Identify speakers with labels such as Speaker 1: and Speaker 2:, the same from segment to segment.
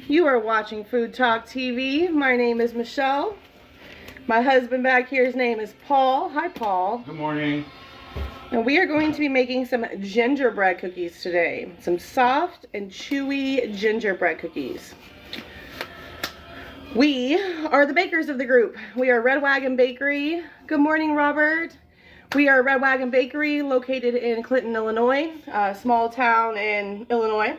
Speaker 1: You are watching Food Talk TV. My name is Michelle. My husband back here, his name is Paul. Hi, Paul.
Speaker 2: Good morning.
Speaker 1: And we are going to be making some gingerbread cookies today. Some soft and chewy gingerbread cookies. We are the bakers of the group. We are Red Wagon Bakery. Good morning, Robert. We are Red Wagon Bakery located in Clinton, Illinois, a small town in Illinois.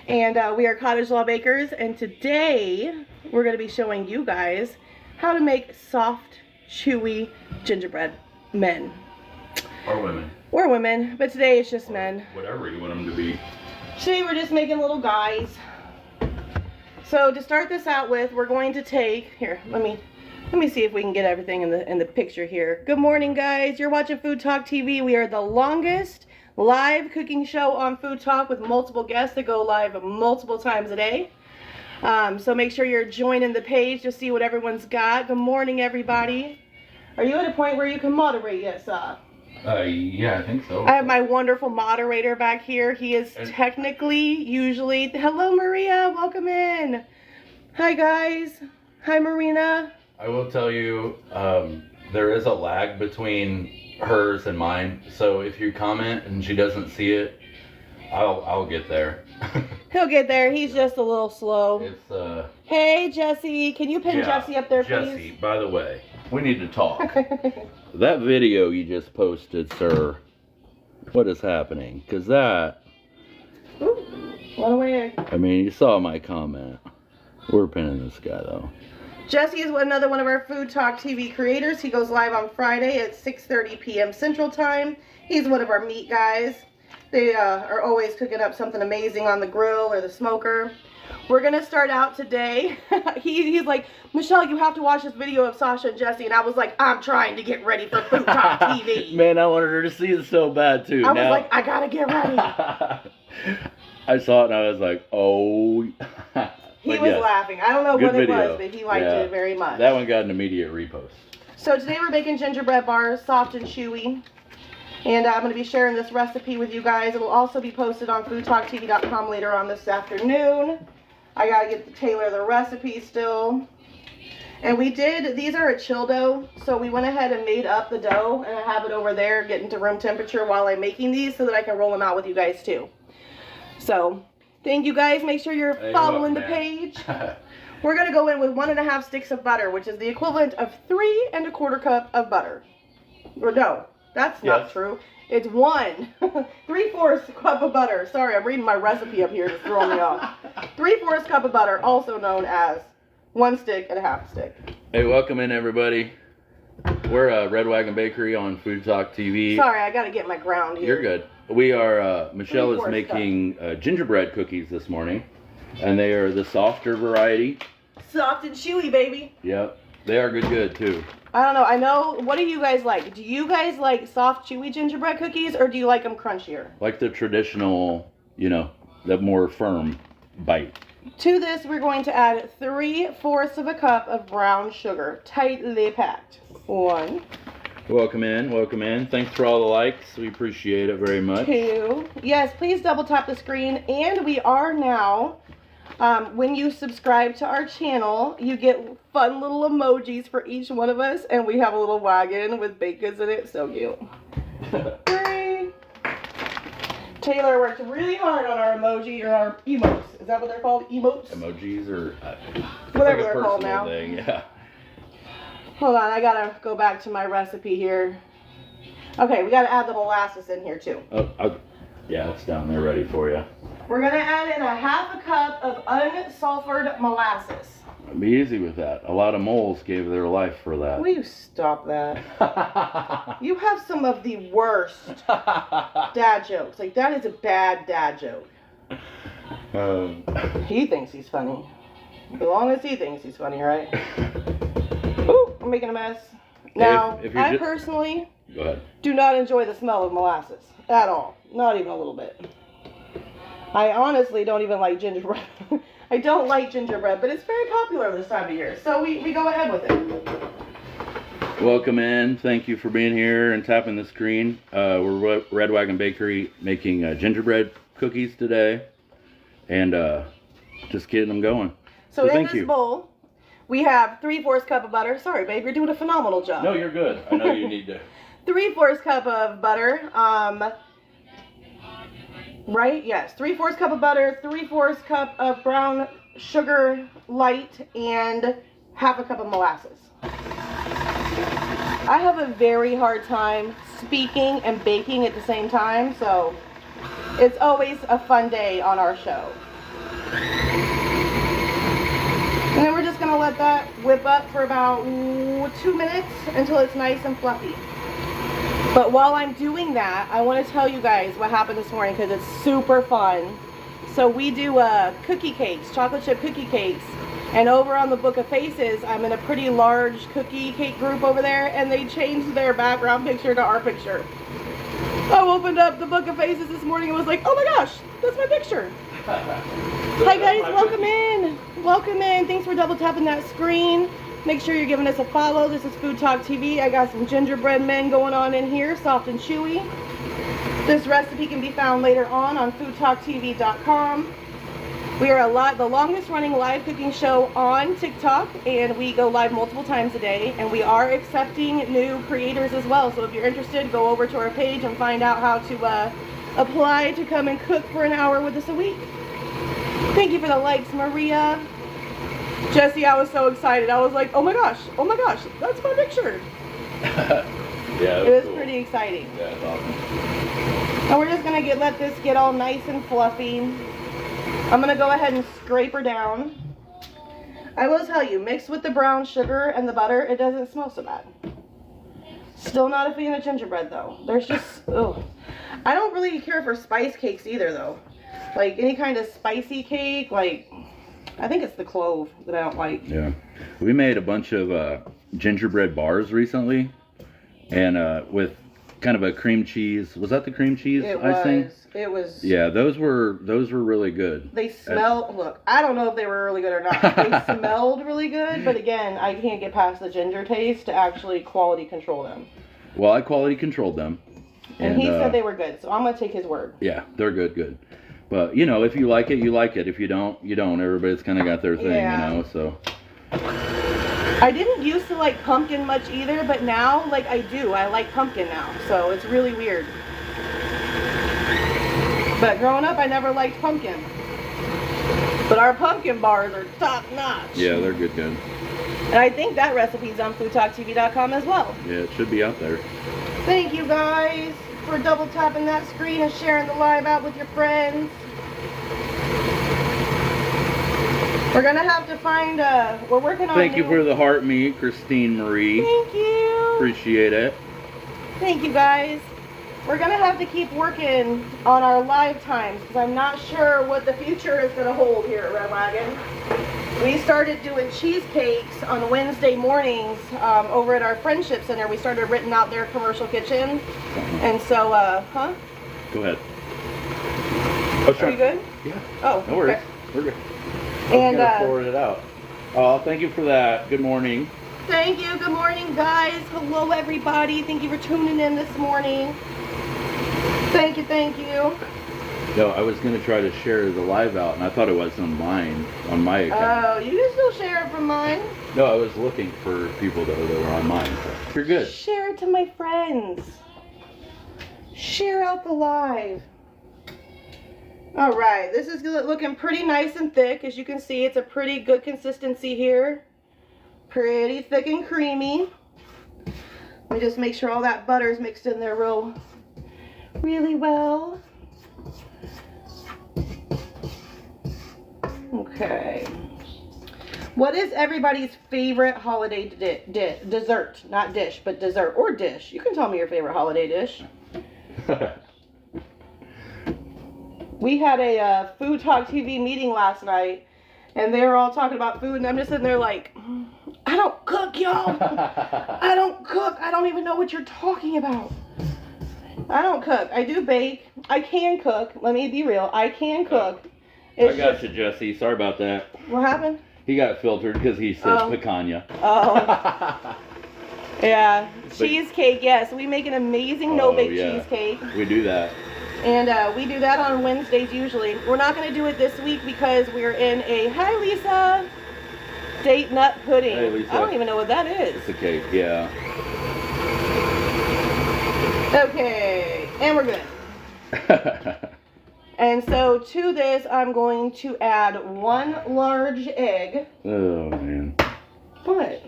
Speaker 1: And we are cottage law bakers, and today we're going to be showing you guys how to make soft, chewy gingerbread men.
Speaker 2: Or women.
Speaker 1: Or women, but today it's just men.
Speaker 2: Whatever you want them to be.
Speaker 1: Today we're just making little guys. So to start this out with, we're going to take, here, let me see if we can get everything in the picture here. Good morning, guys. You're watching Food Talk TV. We are the longest live cooking show on Food Talk with multiple guests that go live multiple times a day. So make sure you're joining the page to see what everyone's got. Good morning, everybody. Are you at a point where you can moderate yet, sir?
Speaker 2: Yeah, I think so.
Speaker 1: I have my wonderful moderator back here. He is usually... Hello, Maria. Welcome in. Hi, guys. Hi, Marina.
Speaker 2: I will tell you, there is a lag between hers and mine. So if you comment and she doesn't see it, I'll get there.
Speaker 1: He'll get there. He's just a little slow.
Speaker 2: It's
Speaker 1: Hey, Jesse. Can you pin Jesse up there, please?
Speaker 2: Jesse, by the way, we need to talk. That video you just posted, sir, what is happening? Because that...
Speaker 1: Ooh, run away.
Speaker 2: I mean, you saw my comment. We're pinning this guy, though.
Speaker 1: Jesse is another one of our Food Talk TV creators. He goes live on Friday at 6:30 p.m. Central Time. He's one of our meat guys. They are always cooking up something amazing on the grill or the smoker. We're going to start out today. He's like, Michelle, you have to watch this video of Sasha and Jesse. And I was like, I'm trying to get ready for Food Talk TV.
Speaker 2: Man, I wanted her to see it so bad, too.
Speaker 1: I was like, I got to get ready.
Speaker 2: I saw it and I was like, oh.
Speaker 1: He was laughing. I don't know what it
Speaker 2: video.
Speaker 1: was, but he liked it very much.
Speaker 2: That one got an immediate repost.
Speaker 1: So today we're making gingerbread bars, soft and chewy. And I'm going to be sharing this recipe with you guys. It will also be posted on foodtalktv.com later on this afternoon. I got to tailor the recipe still. And these are a chill dough. So we went ahead and made up the dough. And I have it over there getting to room temperature while I'm making these so that I can roll them out with you guys too. So... thank you, guys. Make sure you're following the page. We're going to go in with 1.5 sticks of butter, which is the equivalent of 3 1/4 cup of butter. Or no, that's not true. It's 1 3/4 cup of butter. Sorry, I'm reading my recipe up here to throw me off. 3/4 cup of butter, also known as 1 stick and a half stick.
Speaker 2: Hey, welcome in, everybody. We're Red Wagon Bakery on Food Talk TV.
Speaker 1: Sorry, I got to get my ground here.
Speaker 2: You're good. We are, Michelle is making gingerbread cookies this morning, and they are the softer variety.
Speaker 1: Soft and chewy, baby.
Speaker 2: Yep. They are good too.
Speaker 1: I don't know. What do you guys like? Do you guys like soft, chewy gingerbread cookies, or do you like them crunchier?
Speaker 2: Like the traditional, the more firm bite.
Speaker 1: To this, we're going to add 3/4 cup of brown sugar, tightly packed. 1.
Speaker 2: Welcome in, welcome in. Thanks for all the likes. We appreciate it very much.
Speaker 1: 2. Yes, please double tap the screen. And we are now, when you subscribe to our channel, you get fun little emojis for each one of us. And we have a little wagon with bacons in it. So cute. 3. Taylor worked really hard on our emoji or our emotes. Is that what they're called? Emotes?
Speaker 2: Emojis or
Speaker 1: whatever
Speaker 2: like
Speaker 1: they're called now.
Speaker 2: Thing. Yeah.
Speaker 1: Hold on, I gotta go back to my recipe here. Okay, we gotta add the molasses in here too.
Speaker 2: Yeah, it's down there ready for you.
Speaker 1: We're gonna add in 1/2 cup of unsulfured molasses.
Speaker 2: Be easy with that. A lot of moles gave their life for that.
Speaker 1: Will you stop that? You have some of the worst dad jokes. Like, that is a bad dad joke. He thinks he's funny. As long as he thinks he's funny, right? Ooh, I'm making a mess. Now, I personally do not enjoy the smell of molasses at all. Not even a little bit. I honestly don't even like gingerbread. I don't like gingerbread, but it's very popular this time of year. So we go ahead with it.
Speaker 2: Welcome in. Thank you for being here and tapping the screen. We're Red Wagon Bakery making gingerbread cookies today. And just getting them going.
Speaker 1: So in this bowl, we have 3/4 cup of butter. Sorry, babe, you're doing a phenomenal job.
Speaker 2: No, you're good. I know you need to.
Speaker 1: 3/4 cup of butter. Right? Yes. 3/4 cup of butter, 3/4 cup of brown sugar light, and 1/2 cup of molasses. I have a very hard time speaking and baking at the same time, so it's always a fun day on our show. And then we're just going to let that whip up for about 2 minutes until it's nice and fluffy. But while I'm doing that, I want to tell you guys what happened this morning because it's super fun. So we do cookie cakes, chocolate chip cookie cakes. And over on the Book of Faces, I'm in a pretty large cookie cake group over there, and they changed their background picture to our picture. I opened up the Book of Faces this morning and was like, oh my gosh, that's my picture. Hi guys, welcome in. Welcome in. Thanks for double tapping that screen. Make sure you're giving us a follow. This is Food Talk TV. I got some gingerbread men going on in here, soft and chewy. This recipe can be found later on FoodTokTV.com. We are the longest running live cooking show on TikTok, and we go live multiple times a day, and we are accepting new creators as well. So if you're interested, go over to our page and find out how to apply to come and cook for an hour with us a week. Thank you for the likes, Maria. Jesse, I was so excited. I was like, oh my gosh, that's my picture.
Speaker 2: Yeah,
Speaker 1: it was
Speaker 2: cool.
Speaker 1: Pretty exciting.
Speaker 2: Yeah, it's awesome.
Speaker 1: And we're just gonna let this get all nice and fluffy. I'm gonna go ahead and scrape her down. I will tell you, mixed with the brown sugar and the butter, it doesn't smell so bad. Still not a fan of gingerbread though. There's just, ugh. I don't really care for spice cakes either though. Like any kind of spicy cake, like, I think it's the clove that I don't like.
Speaker 2: Yeah. We made a bunch of gingerbread bars recently, and with kind of a cream cheese. Was that the cream cheese icing?
Speaker 1: It was.
Speaker 2: Yeah, those were really good.
Speaker 1: They smelled. Look, I don't know if they were really good or not. They smelled really good, but again, I can't get past the ginger taste to actually quality control them.
Speaker 2: Well, I quality controlled them,
Speaker 1: and he said they were good, so I'm gonna take his word.
Speaker 2: Yeah, they're good. But you know, if you like it, you like it. If you don't, you don't. Everybody's kind of got their thing,
Speaker 1: yeah.
Speaker 2: You know. So.
Speaker 1: I didn't used to like pumpkin much either, but now, like, I do. I like pumpkin now, so it's really weird. But growing up, I never liked pumpkin. But our pumpkin bars are top notch.
Speaker 2: Yeah, they're good.
Speaker 1: And I think that recipe's on FoodTokTV.com as well.
Speaker 2: Yeah, it should be out there.
Speaker 1: Thank you guys for double tapping that screen and sharing the live out with your friends. We're gonna have to find, we're working on.
Speaker 2: Thank you for the heart meat, Christine Marie.
Speaker 1: Thank you.
Speaker 2: Appreciate it.
Speaker 1: Thank you guys. We're gonna have to keep working on our live times because I'm not sure what the future is gonna hold here at Red Wagon. We started doing cheesecakes on Wednesday mornings over at our Friendship Center. We started renting out their commercial kitchen. And so, huh?
Speaker 2: Go ahead.
Speaker 1: Are you good?
Speaker 2: Yeah.
Speaker 1: Oh,
Speaker 2: no worries.
Speaker 1: okay.
Speaker 2: We're good.
Speaker 1: And
Speaker 2: forward it out. Oh, thank you for that. Good morning.
Speaker 1: Thank you. Good morning, guys. Hello, everybody. Thank you for tuning in this morning. Thank you.
Speaker 2: No, I was going to try to share the live out, and I thought it was on mine, on my account.
Speaker 1: Oh, you can still share it from mine.
Speaker 2: No, I was looking for people that were on mine. So you're good.
Speaker 1: Share it to my friends. Share out the live. All right, this is looking pretty nice and thick. As you can see, it's a pretty good consistency here. Pretty thick and creamy. Let me just make sure all that butter is mixed in there really well. Okay. What is everybody's favorite holiday dessert? Not dish, but dessert or dish. You can tell me your favorite holiday dish. We had a Food Talk TV meeting last night, and they were all talking about food, and I'm just sitting there like, I don't cook, y'all. I don't cook. I don't even know what you're talking about. I don't cook. I do bake. I can cook. Let me be real. I can cook.
Speaker 2: I got you, Jesse. Sorry about that.
Speaker 1: What happened?
Speaker 2: He got filtered because he said picanha.
Speaker 1: Oh. Yeah. Cheesecake, yes. We make an amazing no-bake cheesecake.
Speaker 2: We do that.
Speaker 1: And we do that on Wednesdays usually. We're not going to do it this week because we're in a, hi Lisa, date nut pudding.
Speaker 2: Hey, Lisa.
Speaker 1: I don't even know what that is.
Speaker 2: It's a cake, yeah.
Speaker 1: Okay, and we're good. And so to this, I'm going to add 1 large egg.
Speaker 2: Oh, man.
Speaker 1: What?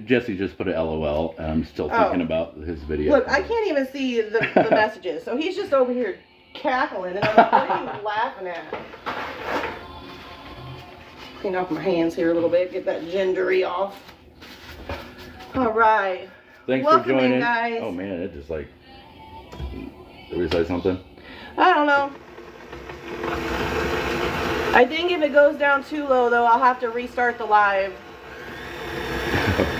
Speaker 2: Jesse just put a LOL, and I'm still thinking about his video.
Speaker 1: Look, I can't even see the messages, so he's just over here cackling, and I'm like, what are you laughing at? Clean off my hands here a little bit, get that gingery off. All right.
Speaker 2: Thanks
Speaker 1: Welcome
Speaker 2: for joining.
Speaker 1: in, guys.
Speaker 2: Oh, man, it just like... Did we say something?
Speaker 1: I don't know. I think if it goes down too low, though, I'll have to restart the live.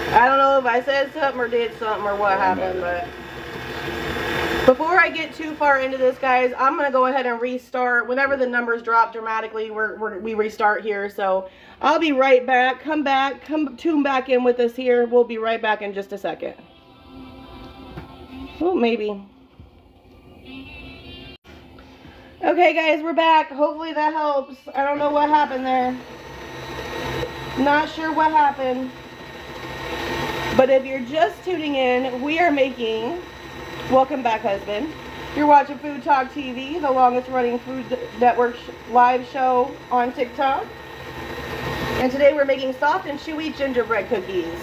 Speaker 1: I don't know if I said something or did something or what happened, but before I get too far into this, guys, I'm going to go ahead and restart. Whenever the numbers drop dramatically, we restart here. So I'll be right back. Come tune back in with us here. We'll be right back in just a second. Oh, maybe. Okay, guys, we're back. Hopefully that helps. I don't know what happened there. Not sure what happened. But if you're just tuning in, we are making, welcome back, husband. You're watching Food Talk TV, the longest running Food Network live show on TikTok. And today we're making soft and chewy gingerbread cookies.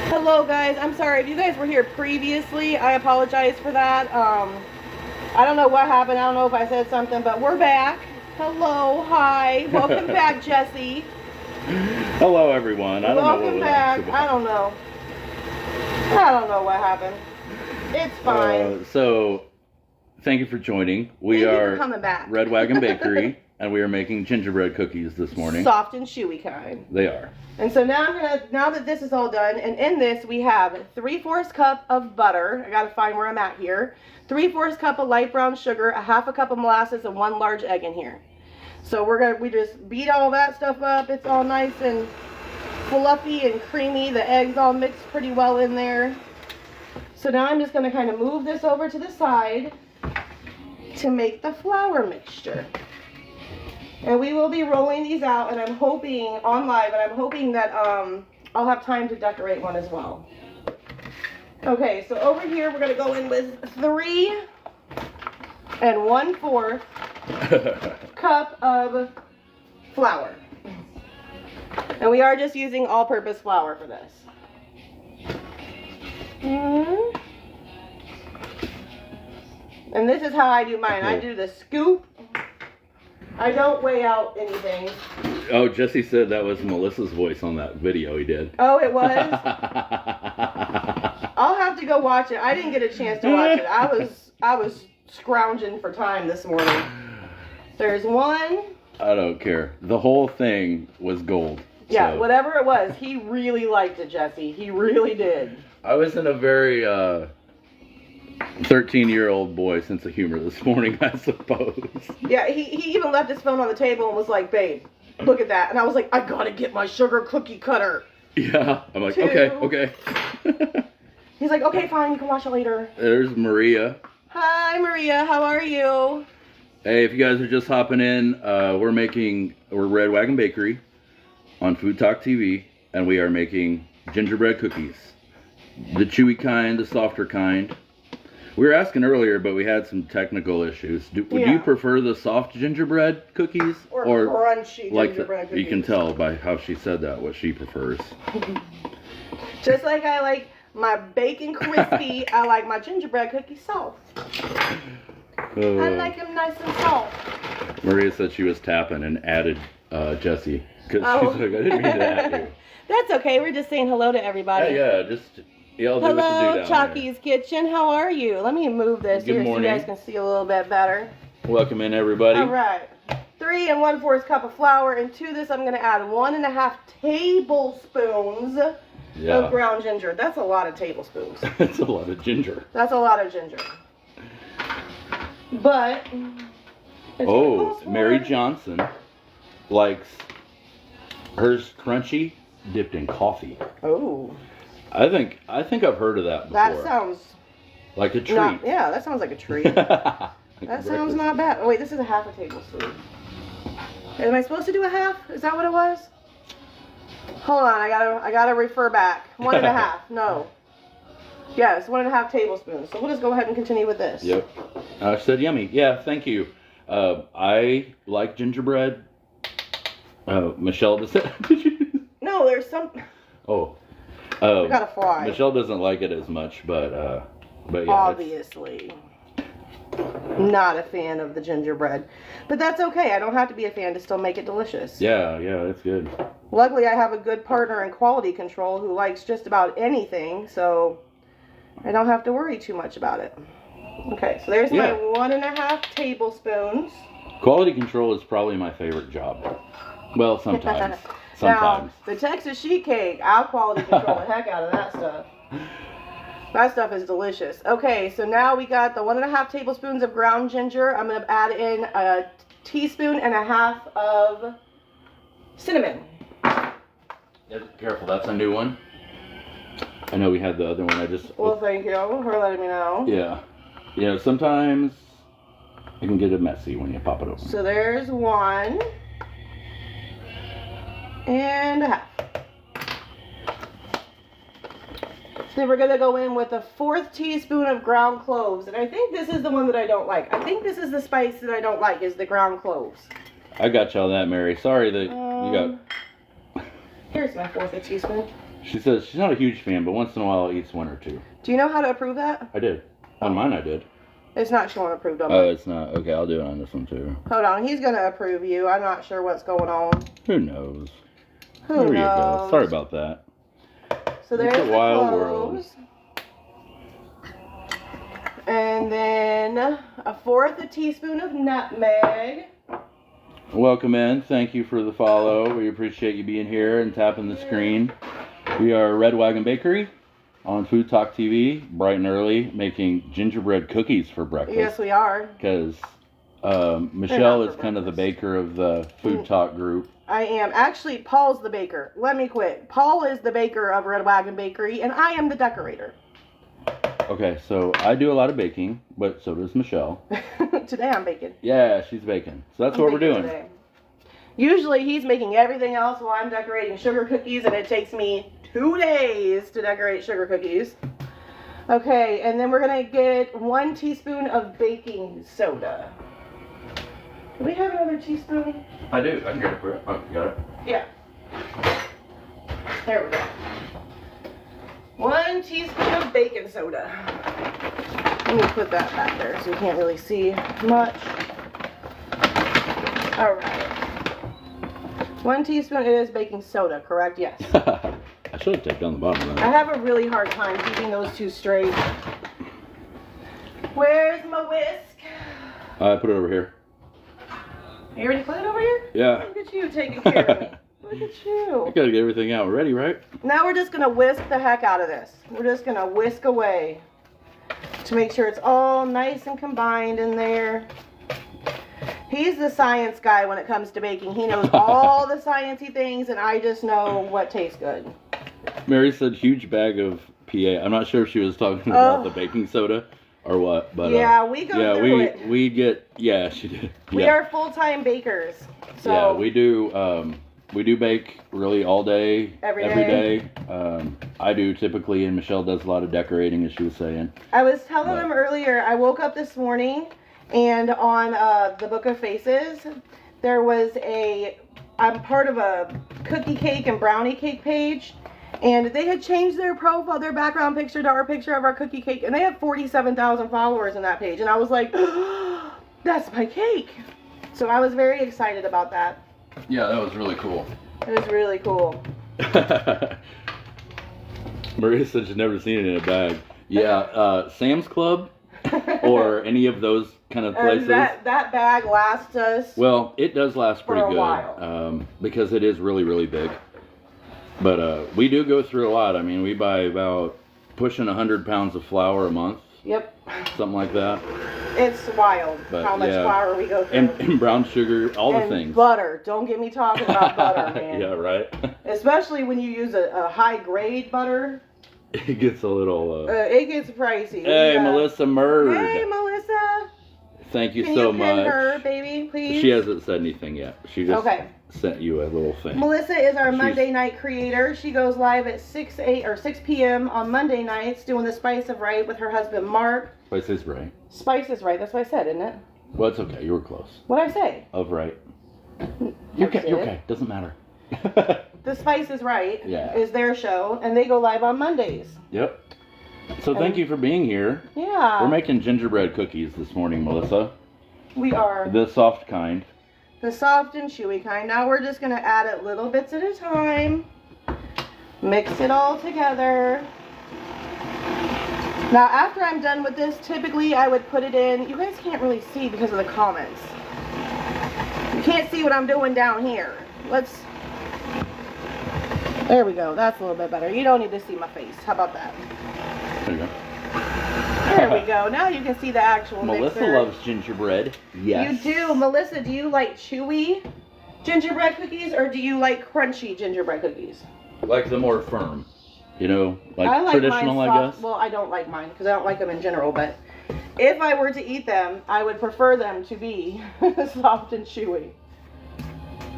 Speaker 1: Hello, guys. I'm sorry if you guys were here previously. I apologize for that. I don't know what happened. I don't know if I said something, but we're back. Hello, hi. Welcome back, Jesse.
Speaker 2: Hello, everyone. I don't know what
Speaker 1: back. I don't know. I don't know what happened. It's fine.
Speaker 2: So, thank you for joining. We
Speaker 1: Thank you
Speaker 2: are
Speaker 1: for coming back.
Speaker 2: Red Wagon Bakery, and we are making gingerbread cookies this morning.
Speaker 1: Soft and chewy kind.
Speaker 2: They are.
Speaker 1: And so now now that this is all done, and in this we have 3/4 cup of butter. I gotta find where I'm at here. 3/4 cup of light brown sugar, a 1/2 cup of molasses, and 1 large egg in here. So we just beat all that stuff up. It's all nice and fluffy and creamy. The eggs all mixed pretty well in there. So now I'm just going to kind of move this over to the side to make the flour mixture. And we will be rolling these out, and I'm hoping on live, and I'm hoping that I'll have time to decorate one as well. Okay, so over here we're going to go in with 3 1/4 cup of flour. And we are just using all-purpose flour for this. And this is how I do mine. I do the scoop. I don't weigh out anything.
Speaker 2: Oh, Jesse said that was Melissa's voice on that video he did.
Speaker 1: Oh, it was? I'll have to go watch it. I didn't get a chance to watch it. I was scrounging for time this morning. There's 1.
Speaker 2: I don't care. The whole thing was gold.
Speaker 1: Yeah,
Speaker 2: so.
Speaker 1: Whatever it was, he really liked it, Jesse. He really did.
Speaker 2: I was in a very 13-year-old boy sense of humor this morning, I suppose.
Speaker 1: Yeah, he even left his phone on the table and was like, babe, look at that. And I was like, I gotta get my sugar cookie cutter.
Speaker 2: Yeah, I'm like,
Speaker 1: 2.
Speaker 2: okay.
Speaker 1: He's like, okay, fine, you can watch it later.
Speaker 2: There's Maria.
Speaker 1: Hi, Maria, how are you?
Speaker 2: Hey, if you guys are just hopping in, we're Red Wagon Bakery on Food Talk TV, and we are making gingerbread cookies. The chewy kind, the softer kind. We were asking earlier, but we had some technical issues. Would you prefer the soft gingerbread cookies?
Speaker 1: Or crunchy gingerbread cookies?
Speaker 2: You can tell by how she said that, what she prefers.
Speaker 1: Just like I like my bacon crispy, I like my gingerbread cookies soft. I like them nice and soft.
Speaker 2: Maria said she was tapping and added Jesse. Because she's like, I didn't mean to add you.
Speaker 1: That's okay. We're just saying hello to everybody.
Speaker 2: Yeah, just... I'll do what you do
Speaker 1: Hello,
Speaker 2: down
Speaker 1: Chalky's Kitchen. How are you? Let me move this
Speaker 2: Good
Speaker 1: here
Speaker 2: morning.
Speaker 1: so you guys can see a little bit better.
Speaker 2: Welcome in, everybody.
Speaker 1: All right. 3 1/4 cup of flour, and to this I'm going to add 1.5 tablespoons of ground ginger. That's a lot of tablespoons.
Speaker 2: That's a lot of ginger.
Speaker 1: That's a lot of ginger. But
Speaker 2: Mary Johnson likes hers crunchy, dipped in coffee.
Speaker 1: Oh.
Speaker 2: I think I've heard of that before.
Speaker 1: That sounds
Speaker 2: Like a treat.
Speaker 1: Yeah, that sounds like a treat. That sounds not bad. Oh wait, this is a half a tablespoon. Am I supposed to do a half? Is that what it was? Hold on, I gotta refer back. 1.5. No. Yes, 1.5 tablespoons. So we'll just go ahead and continue with this.
Speaker 2: Yep. I said yummy. Yeah, thank you. I like gingerbread. Michelle, does that?
Speaker 1: No, there's some.
Speaker 2: Oh.
Speaker 1: I got a fly.
Speaker 2: Michelle doesn't like it as much, but yeah.
Speaker 1: Obviously. Not a fan of the gingerbread. But that's okay. I don't have to be a fan to still make it delicious.
Speaker 2: Yeah, it's good.
Speaker 1: Luckily, I have a good partner in quality control who likes just about anything, so I don't have to worry too much about it. Okay, so there's my 1.5 tablespoons.
Speaker 2: Quality control is probably my favorite job. Well, sometimes.
Speaker 1: Now, the Texas sheet cake, I'll quality control the heck out of that stuff. That stuff is delicious. Okay, so now we got the 1.5 tablespoons of ground ginger. I'm going to add in 1.5 teaspoons of cinnamon.
Speaker 2: Yeah, careful, that's a new one. I know we had the other one.
Speaker 1: Well, thank you for letting me know.
Speaker 2: Yeah. You know, sometimes it can get messy when you pop it open.
Speaker 1: So there's 1.5. Then we're going to go in with a 1/4 teaspoon of ground cloves. And I think this is the one that I don't like. I think this is the spice that I don't like, is the ground cloves.
Speaker 2: I got you on that, Mary. Sorry that you got...
Speaker 1: Here's my 1/4 teaspoon.
Speaker 2: She says she's not a huge fan, but once in a while eats 1 or 2.
Speaker 1: Do you know how to approve that?
Speaker 2: I did. On mine I did.
Speaker 1: It's not showing approved on mine.
Speaker 2: Oh, it's not. Okay, I'll do it on this one too.
Speaker 1: Hold on, he's going to approve you. I'm not sure what's going on.
Speaker 2: Who knows?
Speaker 1: Who
Speaker 2: there
Speaker 1: knows?
Speaker 2: you go. Sorry about that.
Speaker 1: So there's
Speaker 2: the wild world.
Speaker 1: cloves. And then a 1/4 teaspoon of nutmeg.
Speaker 2: Welcome in. Thank you for the follow. We appreciate you being here and tapping the screen. We are Red Wagon Bakery on FoodTokTV, bright and early, making gingerbread cookies for breakfast.
Speaker 1: Yes, we are.
Speaker 2: Because Michelle is kind of the baker of the Food Talk group.
Speaker 1: I am. Actually, Paul's the baker. Let me quit. Paul is the baker of Red Wagon Bakery, and I am the decorator.
Speaker 2: Okay, so I do a lot of baking, but so does Michelle.
Speaker 1: Today I'm baking.
Speaker 2: Yeah, she's baking. So that's what we're doing.
Speaker 1: Today. Usually he's making everything else while I'm decorating sugar cookies, and it takes me 2 days to decorate sugar cookies. Okay, and then we're going to get 1 teaspoon of baking soda. Do we have another teaspoon?
Speaker 2: I do. I can get it for you. Oh, you got it?
Speaker 1: Yeah. There we go. 1 teaspoon of baking soda. Let me put that back there so you can't really see much. Alright. 1 teaspoon is baking soda, correct? Yes.
Speaker 2: I should have taken down the bottom of that.
Speaker 1: I have a really hard time keeping those two straight. Where's my whisk?
Speaker 2: I put it over here.
Speaker 1: You already put it over here?
Speaker 2: Yeah.
Speaker 1: Look at you taking care of me. Look at you.
Speaker 2: I gotta get everything out. We're ready, right?
Speaker 1: Now we're just going to whisk the heck out of this. We're just going to whisk away to make sure it's all nice and combined in there. He's the science guy when it comes to baking. He knows all the sciencey things, and I just know what tastes good.
Speaker 2: Mary said huge bag of PA. I'm not sure if she was talking about the baking soda or what, but
Speaker 1: yeah, we go through it.
Speaker 2: We get, yeah, she did.
Speaker 1: We are full-time bakers. So
Speaker 2: yeah, we do bake really all day, every day. I do typically, and Michelle does a lot of decorating, as she was saying.
Speaker 1: I was telling them earlier, I woke up this morning, and on the Book of Faces, there was I'm part of a cookie cake and brownie cake page, and they had changed their profile, their background picture to our picture of our cookie cake, and they have 47,000 followers in that page, and I was like, oh, that's my cake. So I was very excited about that.
Speaker 2: Yeah, that was really cool.
Speaker 1: It was really cool.
Speaker 2: Maria said she'd never seen it in a bag. Yeah, Sam's Club or any of those kind of places.
Speaker 1: That bag lasts us.
Speaker 2: Well, it does last pretty good
Speaker 1: while.
Speaker 2: because it is really, really big. But we do go through a lot. I mean, we buy about pushing 100 pounds of flour a month. Yep. Something like that.
Speaker 1: It's wild how much flour we go through.
Speaker 2: And brown sugar, all the things.
Speaker 1: Butter. Don't get me talking about butter, man.
Speaker 2: Yeah, right.
Speaker 1: Especially when you use a high grade butter.
Speaker 2: It gets a little.
Speaker 1: It gets pricey.
Speaker 2: Hey, Melissa Murd.
Speaker 1: Hey, Melissa.
Speaker 2: Thank you
Speaker 1: Can
Speaker 2: so
Speaker 1: you pin
Speaker 2: much.
Speaker 1: her, baby, please?
Speaker 2: She hasn't said anything yet. She just sent you a little thing.
Speaker 1: Melissa is our Monday night creator. She goes live at 6 p.m. on Monday nights doing the Spice of Right with her husband Mark.
Speaker 2: Spice is right.
Speaker 1: Spice is right. That's what I said, isn't it?
Speaker 2: Well, it's okay. You were close.
Speaker 1: What'd I say?
Speaker 2: Of right. You're okay. You're okay. Doesn't matter.
Speaker 1: The Spice is Right
Speaker 2: is
Speaker 1: their show, and they go live on Mondays.
Speaker 2: Yep. So thank you for being here.
Speaker 1: Yeah.
Speaker 2: We're making gingerbread cookies this morning, Melissa.
Speaker 1: We are.
Speaker 2: The soft kind.
Speaker 1: The soft and chewy kind. Now we're just going to add it little bits at a time. Mix it all together. Now after I'm done with this, typically I would put it in. You guys can't really see because of the comments. You can't see what I'm doing down here. There we go. That's a little bit better. You don't need to see my face. How about that?
Speaker 2: There you go.
Speaker 1: There we go. Now you can see the actual
Speaker 2: Melissa
Speaker 1: mixer.
Speaker 2: loves gingerbread. Yes.
Speaker 1: You do. Melissa, do you like chewy gingerbread cookies or do you like crunchy gingerbread cookies?
Speaker 2: Like the more firm. You know, like
Speaker 1: I like
Speaker 2: traditional,
Speaker 1: mine
Speaker 2: I
Speaker 1: soft.
Speaker 2: guess.
Speaker 1: Well, I don't like mine because I don't like them in general, but if I were to eat them, I would prefer them to be soft and chewy.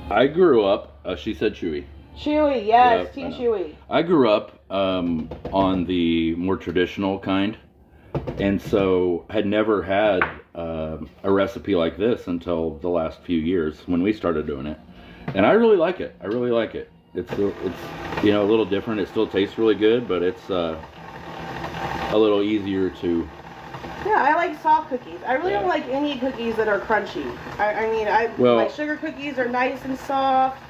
Speaker 2: I grew up, she said chewy.
Speaker 1: Chewy, yes,
Speaker 2: Yep,
Speaker 1: Team Chewy.
Speaker 2: I grew up on the more traditional kind, and so had never had a recipe like this until the last few years when we started doing it, and I really like it. I really like it. It's you know, a little different. It still tastes really good, but it's a little easier to.
Speaker 1: Yeah, I like soft cookies. I really don't like any cookies that are crunchy. I mean, my sugar cookies are nice and soft.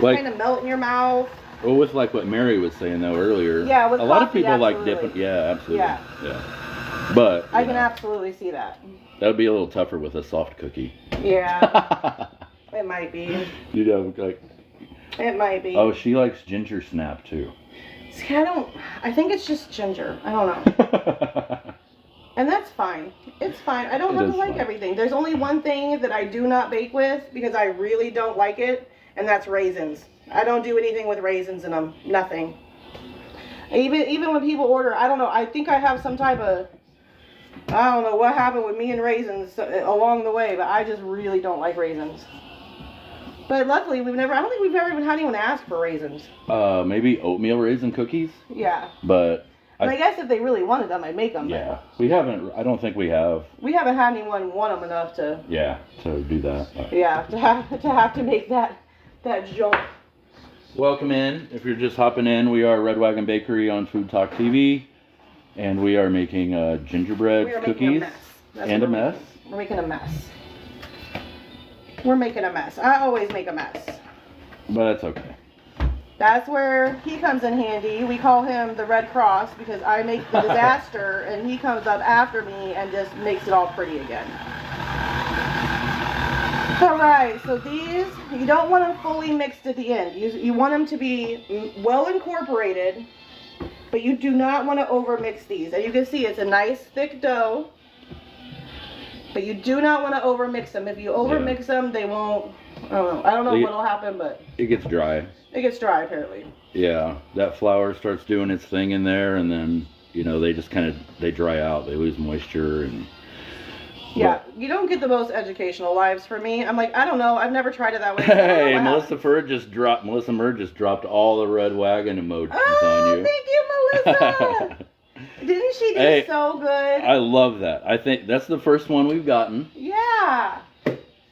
Speaker 2: Like,
Speaker 1: kind of melt in your mouth.
Speaker 2: Well, with like what Mary was saying though earlier.
Speaker 1: Yeah, with
Speaker 2: a lot of
Speaker 1: coffee,
Speaker 2: people like
Speaker 1: absolutely.
Speaker 2: different. Yeah, absolutely.
Speaker 1: Yeah.
Speaker 2: But
Speaker 1: I can absolutely see that.
Speaker 2: That would be a little tougher with a soft cookie.
Speaker 1: Yeah. It might be.
Speaker 2: You know, like.
Speaker 1: It might be.
Speaker 2: Oh, she likes ginger snap too.
Speaker 1: See, I think it's just ginger. I don't know. And that's fine. It's fine. I don't have to like everything. There's only one thing that I do not bake with because I really don't like it, and that's raisins. I don't do anything with raisins in them. Nothing. Even when people order, I don't know. I think I have some type of, I don't know what happened with me and raisins along the way, but I just really don't like raisins. But luckily, I don't think we've ever even had anyone ask for raisins.
Speaker 2: Maybe oatmeal raisin cookies?
Speaker 1: Yeah.
Speaker 2: But
Speaker 1: I guess if they really wanted them, I'd make them.
Speaker 2: Yeah. We haven't, I don't think we have.
Speaker 1: We haven't had anyone want them enough to.
Speaker 2: Yeah, to do that.
Speaker 1: Yeah, to have to make that jump.
Speaker 2: Welcome in. If you're just hopping in, we are Red Wagon Bakery on FoodTokTV, and we are making gingerbread cookies and a mess.
Speaker 1: We're making a mess. We're making a mess. I always make a mess.
Speaker 2: But that's okay.
Speaker 1: That's where he comes in handy. We call him the Red Cross because I make the disaster and he comes up after me and just makes it all pretty again. Alright, so these, you don't want them fully mixed at the end. You want them to be well incorporated, but you do not want to overmix these. As you can see, it's a nice thick dough. But you do not want to overmix them. If you overmix them, they won't, I don't know what'll happen, but
Speaker 2: it gets dry.
Speaker 1: It gets dry, apparently.
Speaker 2: Yeah, that flour starts doing its thing in there, and then, you know, they just kind of, they dry out. They lose moisture. And
Speaker 1: yeah, you don't get the most educational lives for me. I'm like, I don't know. I've never tried it that way.
Speaker 2: Hey, Melissa Murd just dropped all the Red Wagon emojis on you.
Speaker 1: Thank you, Melissa. Didn't she do so good?
Speaker 2: I love that. I think that's the first one we've gotten.
Speaker 1: Yeah.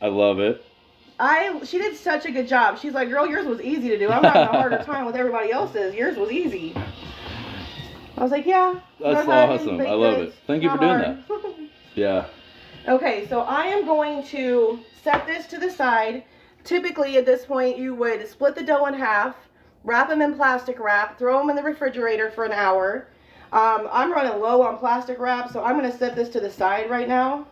Speaker 2: I love it.
Speaker 1: She did such a good job. She's like, girl, yours was easy to do. I'm having a harder time with everybody else's. Yours was easy. I was like, yeah.
Speaker 2: That's awesome. I love it. Thank you for doing that. Yeah.
Speaker 1: Okay, so I am going to set this to the side. Typically, at this point, you would split the dough in half, wrap them in plastic wrap, throw them in the refrigerator for an hour. I'm running low on plastic wrap, so I'm going to set this to the side right now.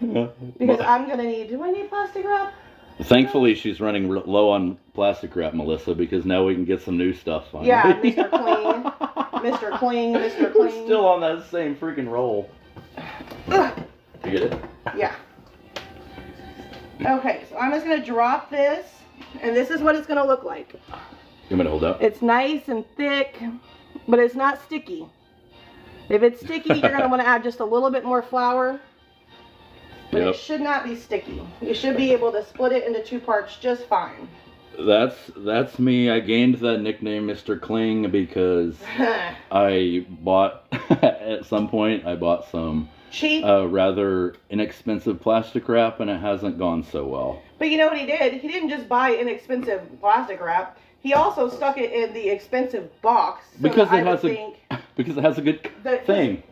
Speaker 1: Because I'm going to need, do I need plastic wrap?
Speaker 2: Thankfully, she's running low on plastic wrap, Melissa, because now we can get some new stuff on.
Speaker 1: Yeah, Mr. Clean. Mr. Clean, Mr. Clean.
Speaker 2: We're still on that same freaking roll.
Speaker 1: Ugh.
Speaker 2: You get it?
Speaker 1: Yeah. Okay, so I'm just going to drop this, and this is what it's going to look like.
Speaker 2: You want me to hold up?
Speaker 1: It's nice and thick. but it's not sticky. If it's sticky, you're going to want to add just a little bit more flour. But
Speaker 2: Yep.
Speaker 1: it should not be sticky. You should be able to split it into 2 parts just fine.
Speaker 2: That's me. I gained that nickname Mr. Cling because I bought at some point I bought some
Speaker 1: Cheap.
Speaker 2: rather inexpensive plastic wrap, and it hasn't gone so well.
Speaker 1: But you know what he did? He didn't just buy inexpensive plastic wrap. He also stuck it in the expensive box. So
Speaker 2: Because
Speaker 1: that
Speaker 2: it has because it has a good thing,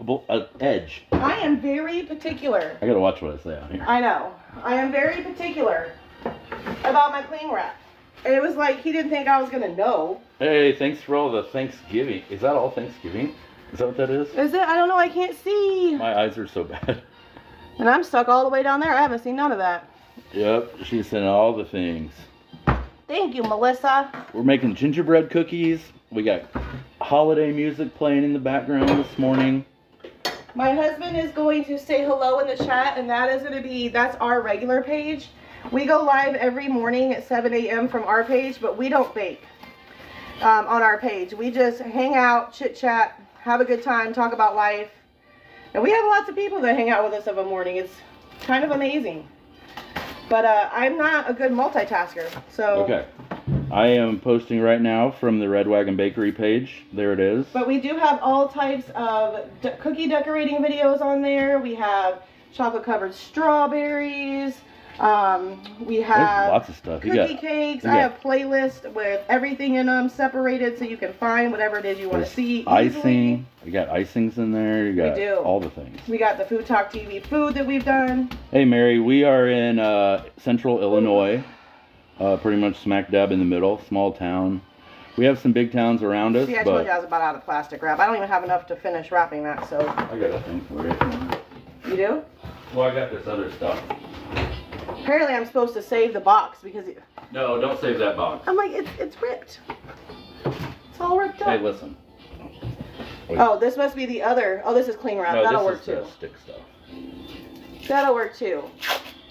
Speaker 2: edge.
Speaker 1: I am very particular.
Speaker 2: I gotta watch what I say on here.
Speaker 1: I know. I am very particular about my cling wrap. And it was like he didn't think I was gonna know.
Speaker 2: Hey, thanks for all the Thanksgiving. Is that all Thanksgiving? Is that what that is?
Speaker 1: Is it? I don't know. I can't see.
Speaker 2: My eyes are so bad.
Speaker 1: And I'm stuck all the way down there. I haven't seen none of that.
Speaker 2: Yep, she sent all the things.
Speaker 1: Thank you, Melissa.
Speaker 2: We're making gingerbread cookies. We got holiday music playing in the background this morning.
Speaker 1: My husband is going to say hello in the chat, and that is going to be, that's our regular page. We go live every morning at 7 a.m. from our page, but we don't bake on our page. We just hang out, chit chat, have a good time, talk about life. And we have lots of people that hang out with us of a morning. It's kind of amazing. But I'm not a good multitasker, so.
Speaker 2: Okay. I am posting right now from the Red Wagon Bakery page. There it is.
Speaker 1: But we do have all types of cookie decorating videos on there. We have chocolate covered strawberries. We have
Speaker 2: lots of stuff.
Speaker 1: Cookie cakes. I have playlists with everything in them separated so you can find whatever it is you want to see easily.
Speaker 2: Icing. You got icings in there. You got all the things.
Speaker 1: We got the FoodTokTV food that we've done.
Speaker 2: Hey Mary, we are in central Illinois. Pretty much smack dab in the middle, small town. We have some big towns around us.
Speaker 1: See, I told you I was about out of plastic wrap. I don't even have enough to finish wrapping that, so.
Speaker 2: I got a thing for you.
Speaker 1: You do?
Speaker 2: Well, I got this other stuff.
Speaker 1: Apparently I'm supposed to save the box because
Speaker 2: No, don't save that box.
Speaker 1: I'm like, it's ripped. It's all ripped up.
Speaker 2: Hey, listen. Wait.
Speaker 1: Oh, this must be the other. Oh, this is cling wrap.
Speaker 2: No,
Speaker 1: That'll
Speaker 2: this
Speaker 1: work
Speaker 2: is
Speaker 1: too.
Speaker 2: the stick stuff.
Speaker 1: That'll work too.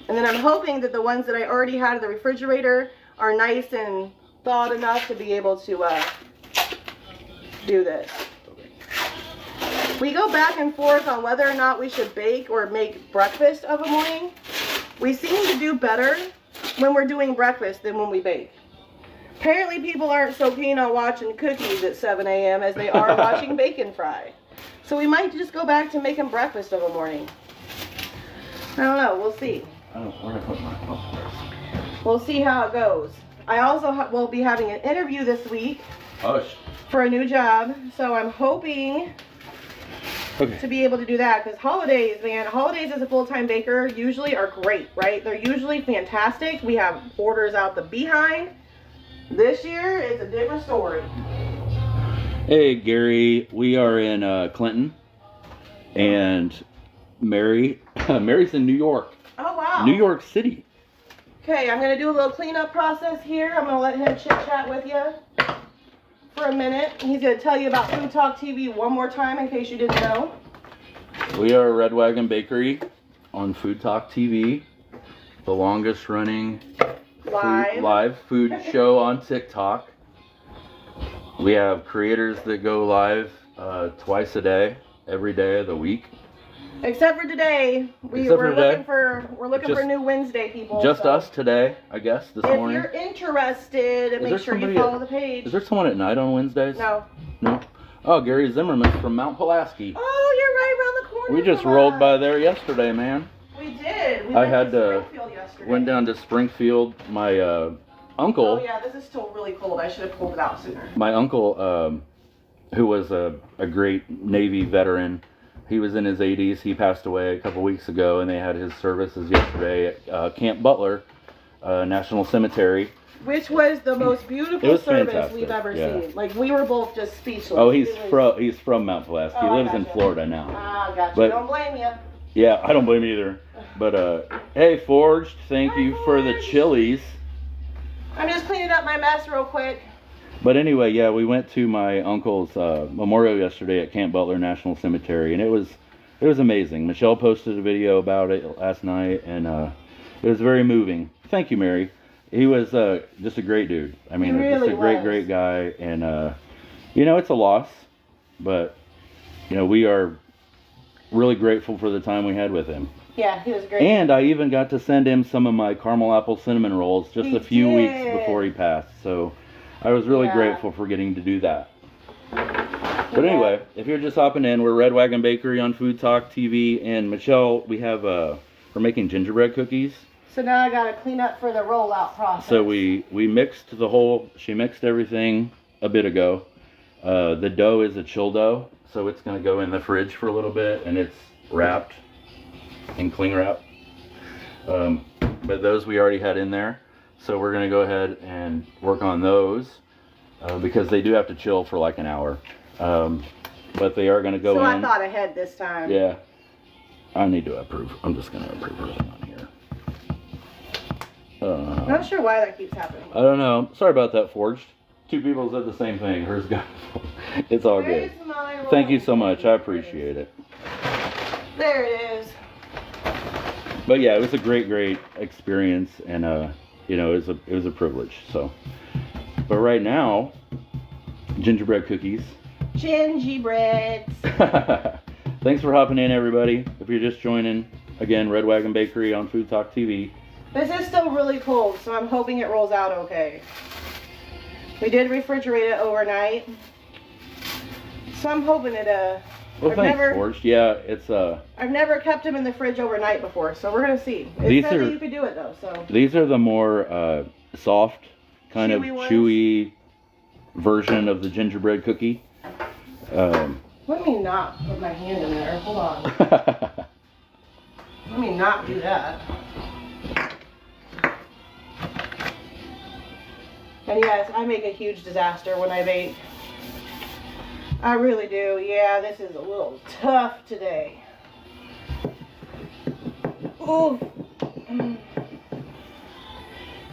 Speaker 1: And then I'm hoping that the ones that I already had in the refrigerator are nice and thawed enough to be able to do this. We go back and forth on whether or not we should bake or make breakfast of a morning. We seem to do better when we're doing breakfast than when we bake. Apparently people aren't so keen on watching cookies at 7 a.m. as they are watching bacon fry. So we might just go back to making breakfast of a morning. I don't know. We'll see.
Speaker 2: Where did I put my phone?
Speaker 1: We'll see how it goes. I also will be having an interview this week for a new job. So I'm hoping to be able to do that because holidays, man, holidays as a full-time baker usually are great, right? They're usually fantastic. We have orders out the behind. This year, it's a different story.
Speaker 2: Hey, Gary, we are in Clinton, and Mary's in New York.
Speaker 1: Oh, wow.
Speaker 2: New York City.
Speaker 1: Okay, I'm going to do a little cleanup process here. I'm going to let him chit-chat with you for a minute. He's going to tell you about FoodTokTV one more time in case you didn't know.
Speaker 2: We are Red Wagon Bakery on FoodTokTV, the longest running live food show on TikTok. We have creators that go live twice a day, every day of the week.
Speaker 1: Except for today. We're looking for new Wednesday people.
Speaker 2: Just us today, I guess, this morning.
Speaker 1: If you're interested, make sure you follow the page.
Speaker 2: Is there someone at night on Wednesdays?
Speaker 1: No.
Speaker 2: No? Oh, Gary Zimmerman's from Mount Pulaski.
Speaker 1: Oh, you're right around the corner.
Speaker 2: We just rolled by there yesterday, man.
Speaker 1: We did. We
Speaker 2: went
Speaker 1: to Springfield yesterday.
Speaker 2: Went down to Springfield. My uncle.
Speaker 1: Oh yeah, this is still really cold. I should have pulled it out sooner.
Speaker 2: My uncle, who was a great Navy veteran, he was in his 80s. He passed away a couple weeks ago, and they had his services yesterday at Camp Butler National Cemetery.
Speaker 1: Which was the most beautiful service we've ever seen. Like, we were both just speechless.
Speaker 2: Oh, he's from Mount Pulaski. He lives in Florida now.
Speaker 1: Ah, gotcha. But, don't blame you.
Speaker 2: Yeah, I don't blame you either. But, hey, Forged, thank you for the chilies.
Speaker 1: I'm just cleaning up my mess real quick.
Speaker 2: But anyway, yeah, we went to my uncle's memorial yesterday at Camp Butler National Cemetery, and it was amazing. Michelle posted a video about it last night, and it was very moving. Thank you, Mary. He was just a great dude. I mean, just a great guy, and you know, it's a loss. but you know, we are really grateful for the time we had with him.
Speaker 1: Yeah, he was great.
Speaker 2: And I even got to send him some of my caramel apple cinnamon rolls just
Speaker 1: He
Speaker 2: a few
Speaker 1: did.
Speaker 2: weeks before he passed. So I was really grateful for getting to do that. But anyway, if you're just hopping in, we're Red Wagon Bakery on Food Talk TV, and Michelle, we have we're making gingerbread cookies.
Speaker 1: So now I gotta clean up for the rollout process.
Speaker 2: So we mixed she mixed everything a bit ago. The dough is a chill dough, so it's gonna go in the fridge for a little bit, and it's wrapped in cling wrap. But those we already had in there, so we're gonna go ahead and work on those because they do have to chill for like an hour. But they are gonna go in.
Speaker 1: So I thought ahead this time.
Speaker 2: Yeah. I need to approve. I'm just gonna approve everything on here.
Speaker 1: I'm not sure why that keeps happening.
Speaker 2: I don't know. Sorry about that, Forged. Two people said the same thing. Hers got. It's all good. Thank you so much. I appreciate it.
Speaker 1: There it is.
Speaker 2: But yeah, it was a great experience, and you know, it was a privilege. So, but right now, gingerbread cookies.
Speaker 1: Gingerbreads.
Speaker 2: Thanks for hopping in, everybody. If you're just joining, again, Red Wagon Bakery on Food Talk TV.
Speaker 1: This is still really cold, so I'm hoping it rolls out okay. We did refrigerate it overnight, so I'm hoping it
Speaker 2: Well, thanks, Forged. Yeah, it's
Speaker 1: I've never kept them in the fridge overnight before, so we're gonna see. It says that you could do it though, so.
Speaker 2: These are the more soft, kind
Speaker 1: Chewy
Speaker 2: of
Speaker 1: ones?
Speaker 2: chewy version of the gingerbread cookie.
Speaker 1: Let me not put my hand in there. Hold on. Let me not do that. And yes, I make a huge disaster when I bake. I really do. Yeah, this is a little tough today. Ooh.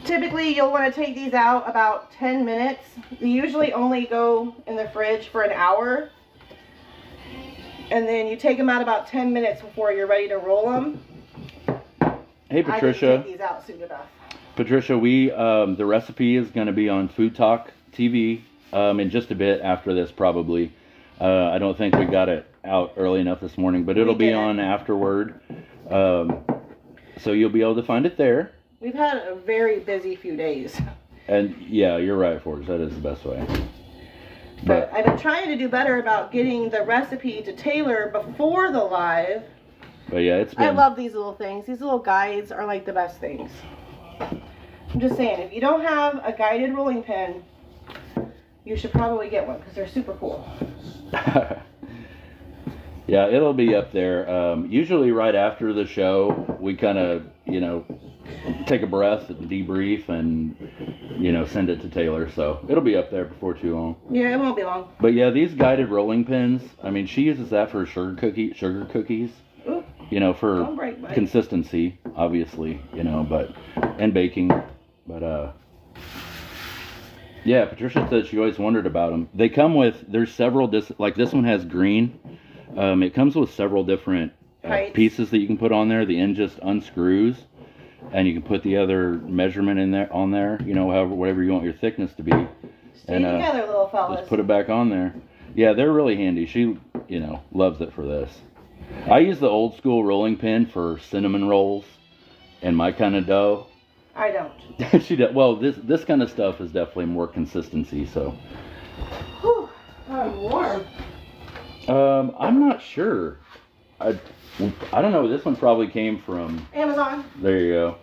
Speaker 1: Typically, you'll want to take these out about 10 minutes. They usually only go in the fridge for an hour. And then you take them out about 10 minutes before you're ready to roll them.
Speaker 2: Hey, Patricia.
Speaker 1: I didn't take these out soon enough.
Speaker 2: Patricia, the recipe is going to be on Food Talk TV in just a bit after this, probably. I don't think we got it out early enough this morning, but it'll be on afterward. So you'll be able to find it there.
Speaker 1: We've had a very busy few days.
Speaker 2: And yeah, you're right, Forge. That is the best way.
Speaker 1: But I've been trying to do better about getting the recipe to Taylor before the live.
Speaker 2: But yeah, it's been...
Speaker 1: I love these little things. These little guides are like the best things. I'm just saying, if you don't have a guided rolling pin, you should probably get one because they're super cool.
Speaker 2: Yeah, it'll be up there. Usually right after the show, we kind of, you know, take a breath and debrief and, you know, send it to Taylor. So it'll be up there before too long.
Speaker 1: Yeah, it won't be long.
Speaker 2: But yeah, these guided rolling pins, I mean, she uses that for sugar cookies.
Speaker 1: Ooh,
Speaker 2: you know, for
Speaker 1: don't break mine.
Speaker 2: consistency, obviously, you know, and baking. But yeah, Patricia said she always wondered about them. They come with, there's several, like this one has green. It comes with several different pieces that you can put on there. The end just unscrews, and you can put the other measurement in there, on there, you know, whatever you want your thickness to be.
Speaker 1: Stay together, little fellas.
Speaker 2: Just put it back on there. Yeah, they're really handy. She, you know, loves it for this. I use the old school rolling pin for cinnamon rolls and my kind of dough.
Speaker 1: I don't.
Speaker 2: She does. Well, this kind of stuff is definitely more consistency. So.
Speaker 1: Whew, I'm warm.
Speaker 2: I'm not sure. I don't know. This one probably came from
Speaker 1: Amazon.
Speaker 2: There you go.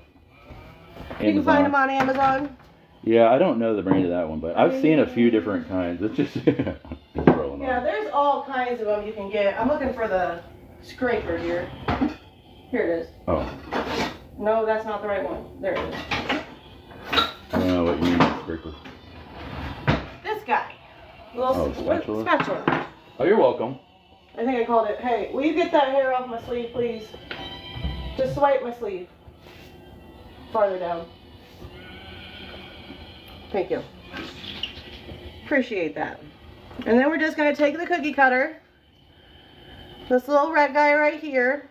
Speaker 2: Amazon.
Speaker 1: You can find them on Amazon.
Speaker 2: Yeah, I don't know the brand of that one, but I've seen a few different kinds. It's just it's rolling
Speaker 1: Yeah,
Speaker 2: on.
Speaker 1: there's all kinds of them you can get. I'm looking for the scraper here. Here it is.
Speaker 2: Oh.
Speaker 1: No, that's not the right one. There it is.
Speaker 2: I don't know what you mean, scraper.
Speaker 1: This guy. Little
Speaker 2: spatula?
Speaker 1: spatula.
Speaker 2: Oh, you're welcome.
Speaker 1: I think I called it. Hey, will you get that hair off my sleeve, please? Just swipe my sleeve. Farther down. Thank you. Appreciate that. And then we're just going to take the cookie cutter. This little red guy right here.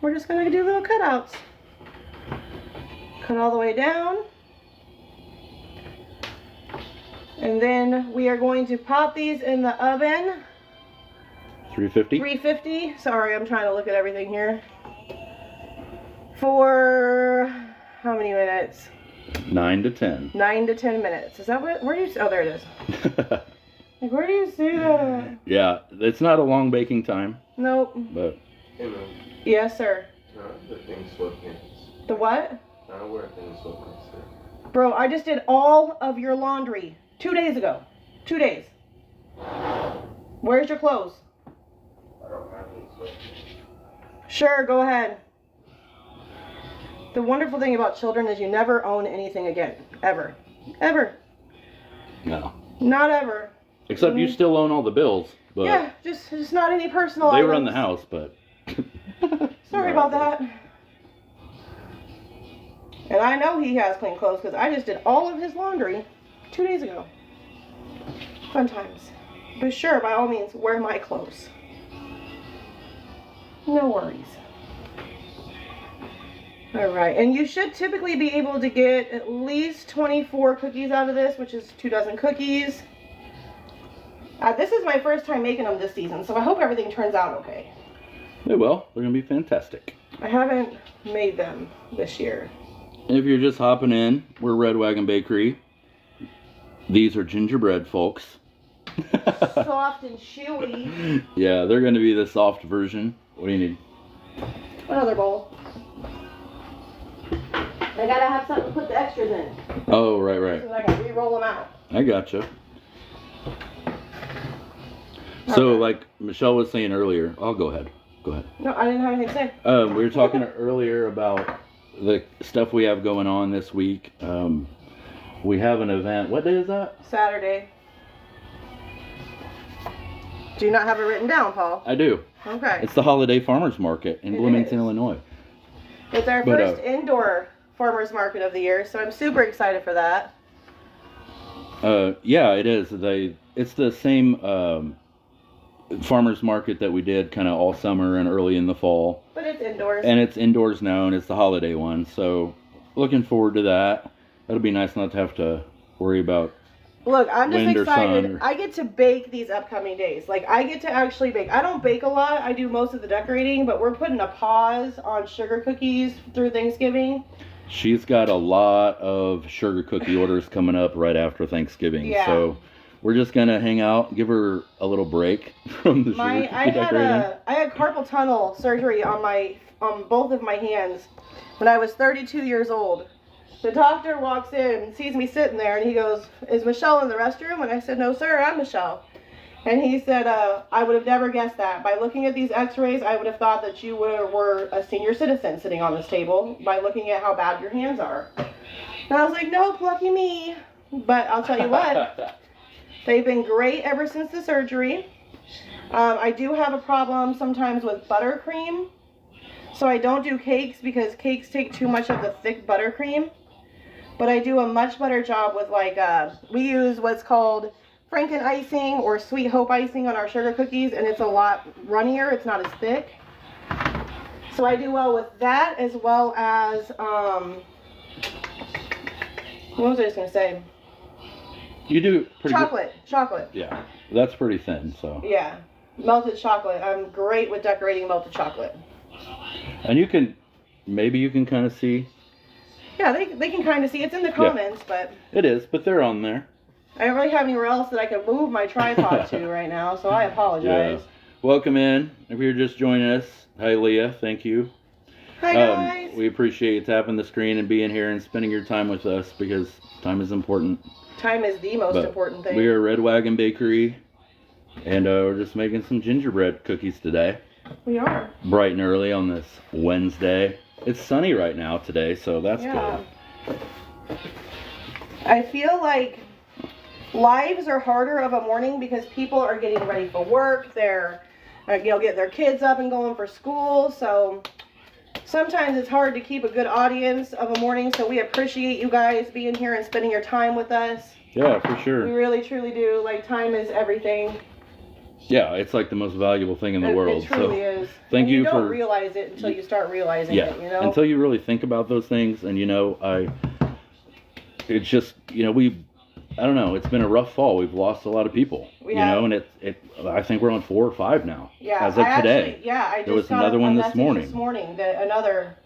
Speaker 1: We're just going to do little cutouts. Cut all the way down. And then we are going to pop these in the oven
Speaker 2: 350.
Speaker 1: $3.50. Sorry, I'm trying to look at everything here. For how many minutes?
Speaker 2: 9 to 10.
Speaker 1: 9 to 10 minutes. Is that what? Where do you? Oh, there it is. Like, where do you see that?
Speaker 2: Yeah, it's not a long baking time.
Speaker 1: Nope.
Speaker 2: But.
Speaker 3: Hey, man.
Speaker 1: Yes, sir.
Speaker 3: The things sweatpants.
Speaker 1: The what?
Speaker 3: I wear things sweatpants, sir.
Speaker 1: Bro, I just did all of your laundry 2 days ago. 2 days. Where's your clothes?
Speaker 3: I don't have any sweatpants.
Speaker 1: Sure, go ahead. The wonderful thing about children is you never own anything again. Ever. Ever.
Speaker 2: No.
Speaker 1: Not ever.
Speaker 2: Except you still own all the bills. But
Speaker 1: yeah, just not any personal
Speaker 2: they
Speaker 1: items.
Speaker 2: run the house, but.
Speaker 1: Sorry about that. And I know he has clean clothes because I just did all of his laundry 2 days ago. Fun times. But sure, by all means, wear my clothes. No worries. Alright, and you should typically be able to get at least 24 cookies out of this, which is 2 dozen cookies. This is my first time making them this season, so I hope everything turns out okay.
Speaker 2: They will. They're going to be fantastic.
Speaker 1: I haven't made them this year.
Speaker 2: If you're just hopping in, we're Red Wagon Bakery. These are gingerbread, folks.
Speaker 1: Soft and chewy.
Speaker 2: Yeah, they're going to be the soft version. What do you need?
Speaker 1: Another bowl. I gotta have something to put the extras in.
Speaker 2: Oh, right, right.
Speaker 1: So I can re-roll them out.
Speaker 2: I gotcha. So,
Speaker 1: Okay.
Speaker 2: like Michelle was saying earlier, I'll go ahead. Go ahead.
Speaker 1: No, I didn't have anything to say.
Speaker 2: We were talking earlier about the stuff we have going on this week. We have an event. What day is that?
Speaker 1: Saturday. Do you not have it written down, Paul?
Speaker 2: I do.
Speaker 1: Okay.
Speaker 2: It's the Holiday Farmers Market in
Speaker 1: It
Speaker 2: Bloomington,
Speaker 1: is.
Speaker 2: Illinois.
Speaker 1: It's our
Speaker 2: But,
Speaker 1: first indoor farmers market of the year, so I'm super excited for that.
Speaker 2: Yeah, it is. It's the same farmers market that we did kind of all summer and early in the fall.
Speaker 1: But it's indoors.
Speaker 2: And it's indoors now, and it's the holiday one. So looking forward to that. It'll be nice not to have to worry about.
Speaker 1: Look, I'm just
Speaker 2: wind or
Speaker 1: excited.
Speaker 2: sun or-
Speaker 1: I get to bake these upcoming days. Like, I get to actually bake. I don't bake a lot. I do most of the decorating, but we're putting a pause on sugar cookies through Thanksgiving.
Speaker 2: She's got a lot of sugar cookie orders coming up right after Thanksgiving.
Speaker 1: Yeah.
Speaker 2: So we're just going to hang out, give her a little break from the sugar cookie decorating.
Speaker 1: I had carpal tunnel surgery on both of my hands when I was 32 years old. The doctor walks in and sees me sitting there, and he goes, "Is Michelle in the restroom?" And I said, "No, sir, I'm Michelle." And he said, "I would have never guessed that. By looking at these x-rays, I would have thought that you were a senior citizen sitting on this table by looking at how bad your hands are." And I was like, "Nope, lucky me." But I'll tell you what, they've been great ever since the surgery. I do have a problem sometimes with buttercream. So I don't do cakes because cakes take too much of the thick buttercream. But I do a much better job with, like, we use what's called Franken icing or Sweet Hope icing on our sugar cookies, and it's a lot runnier. It's not as thick. So I do well with that, as well as, what was I just going to say?
Speaker 2: You do pretty
Speaker 1: Chocolate. Chocolate.
Speaker 2: good. Yeah, that's pretty thin. So.
Speaker 1: Yeah. Melted chocolate. I'm great with decorating melted chocolate.
Speaker 2: And maybe you can kind of see.
Speaker 1: Yeah, they can kind of see. It's in the comments, but
Speaker 2: It is, but they're on there.
Speaker 1: I don't really have anywhere else that I can move my tripod to right now, so I apologize.
Speaker 2: Welcome in. If you're just joining us, hi Leah, thank you.
Speaker 1: Hi, guys.
Speaker 2: We appreciate you tapping the screen and being here and spending your time with us because time is important.
Speaker 1: Time is the most
Speaker 2: But
Speaker 1: important thing.
Speaker 2: We are Red Wagon Bakery, and we're just making some gingerbread cookies today.
Speaker 1: We are.
Speaker 2: Bright and early on this Wednesday. It's sunny right now today, so that's good.
Speaker 1: I feel like lives are harder of a morning because people are getting ready for work. They're, getting their kids up and going for school. So sometimes it's hard to keep a good audience of a morning. So we appreciate you guys being here and spending your time with us.
Speaker 2: Yeah, for
Speaker 1: We
Speaker 2: sure.
Speaker 1: really, truly do. Like, time is everything.
Speaker 2: Yeah, it's like the most valuable thing in the world.
Speaker 1: It truly
Speaker 2: so
Speaker 1: is.
Speaker 2: thank
Speaker 1: And
Speaker 2: you
Speaker 1: you don't
Speaker 2: for
Speaker 1: realize it until you start realizing
Speaker 2: yeah,
Speaker 1: it, you know?
Speaker 2: until you really think about those things, and it's just, I don't know. It's been a rough fall. We've lost a lot of people.
Speaker 1: We have.
Speaker 2: And I think we're on 4 or 5 now.
Speaker 1: Yeah.
Speaker 2: As of today.
Speaker 1: Actually, yeah, I just
Speaker 2: there was
Speaker 1: got
Speaker 2: another
Speaker 1: a
Speaker 2: one
Speaker 1: message
Speaker 2: this morning.
Speaker 1: that another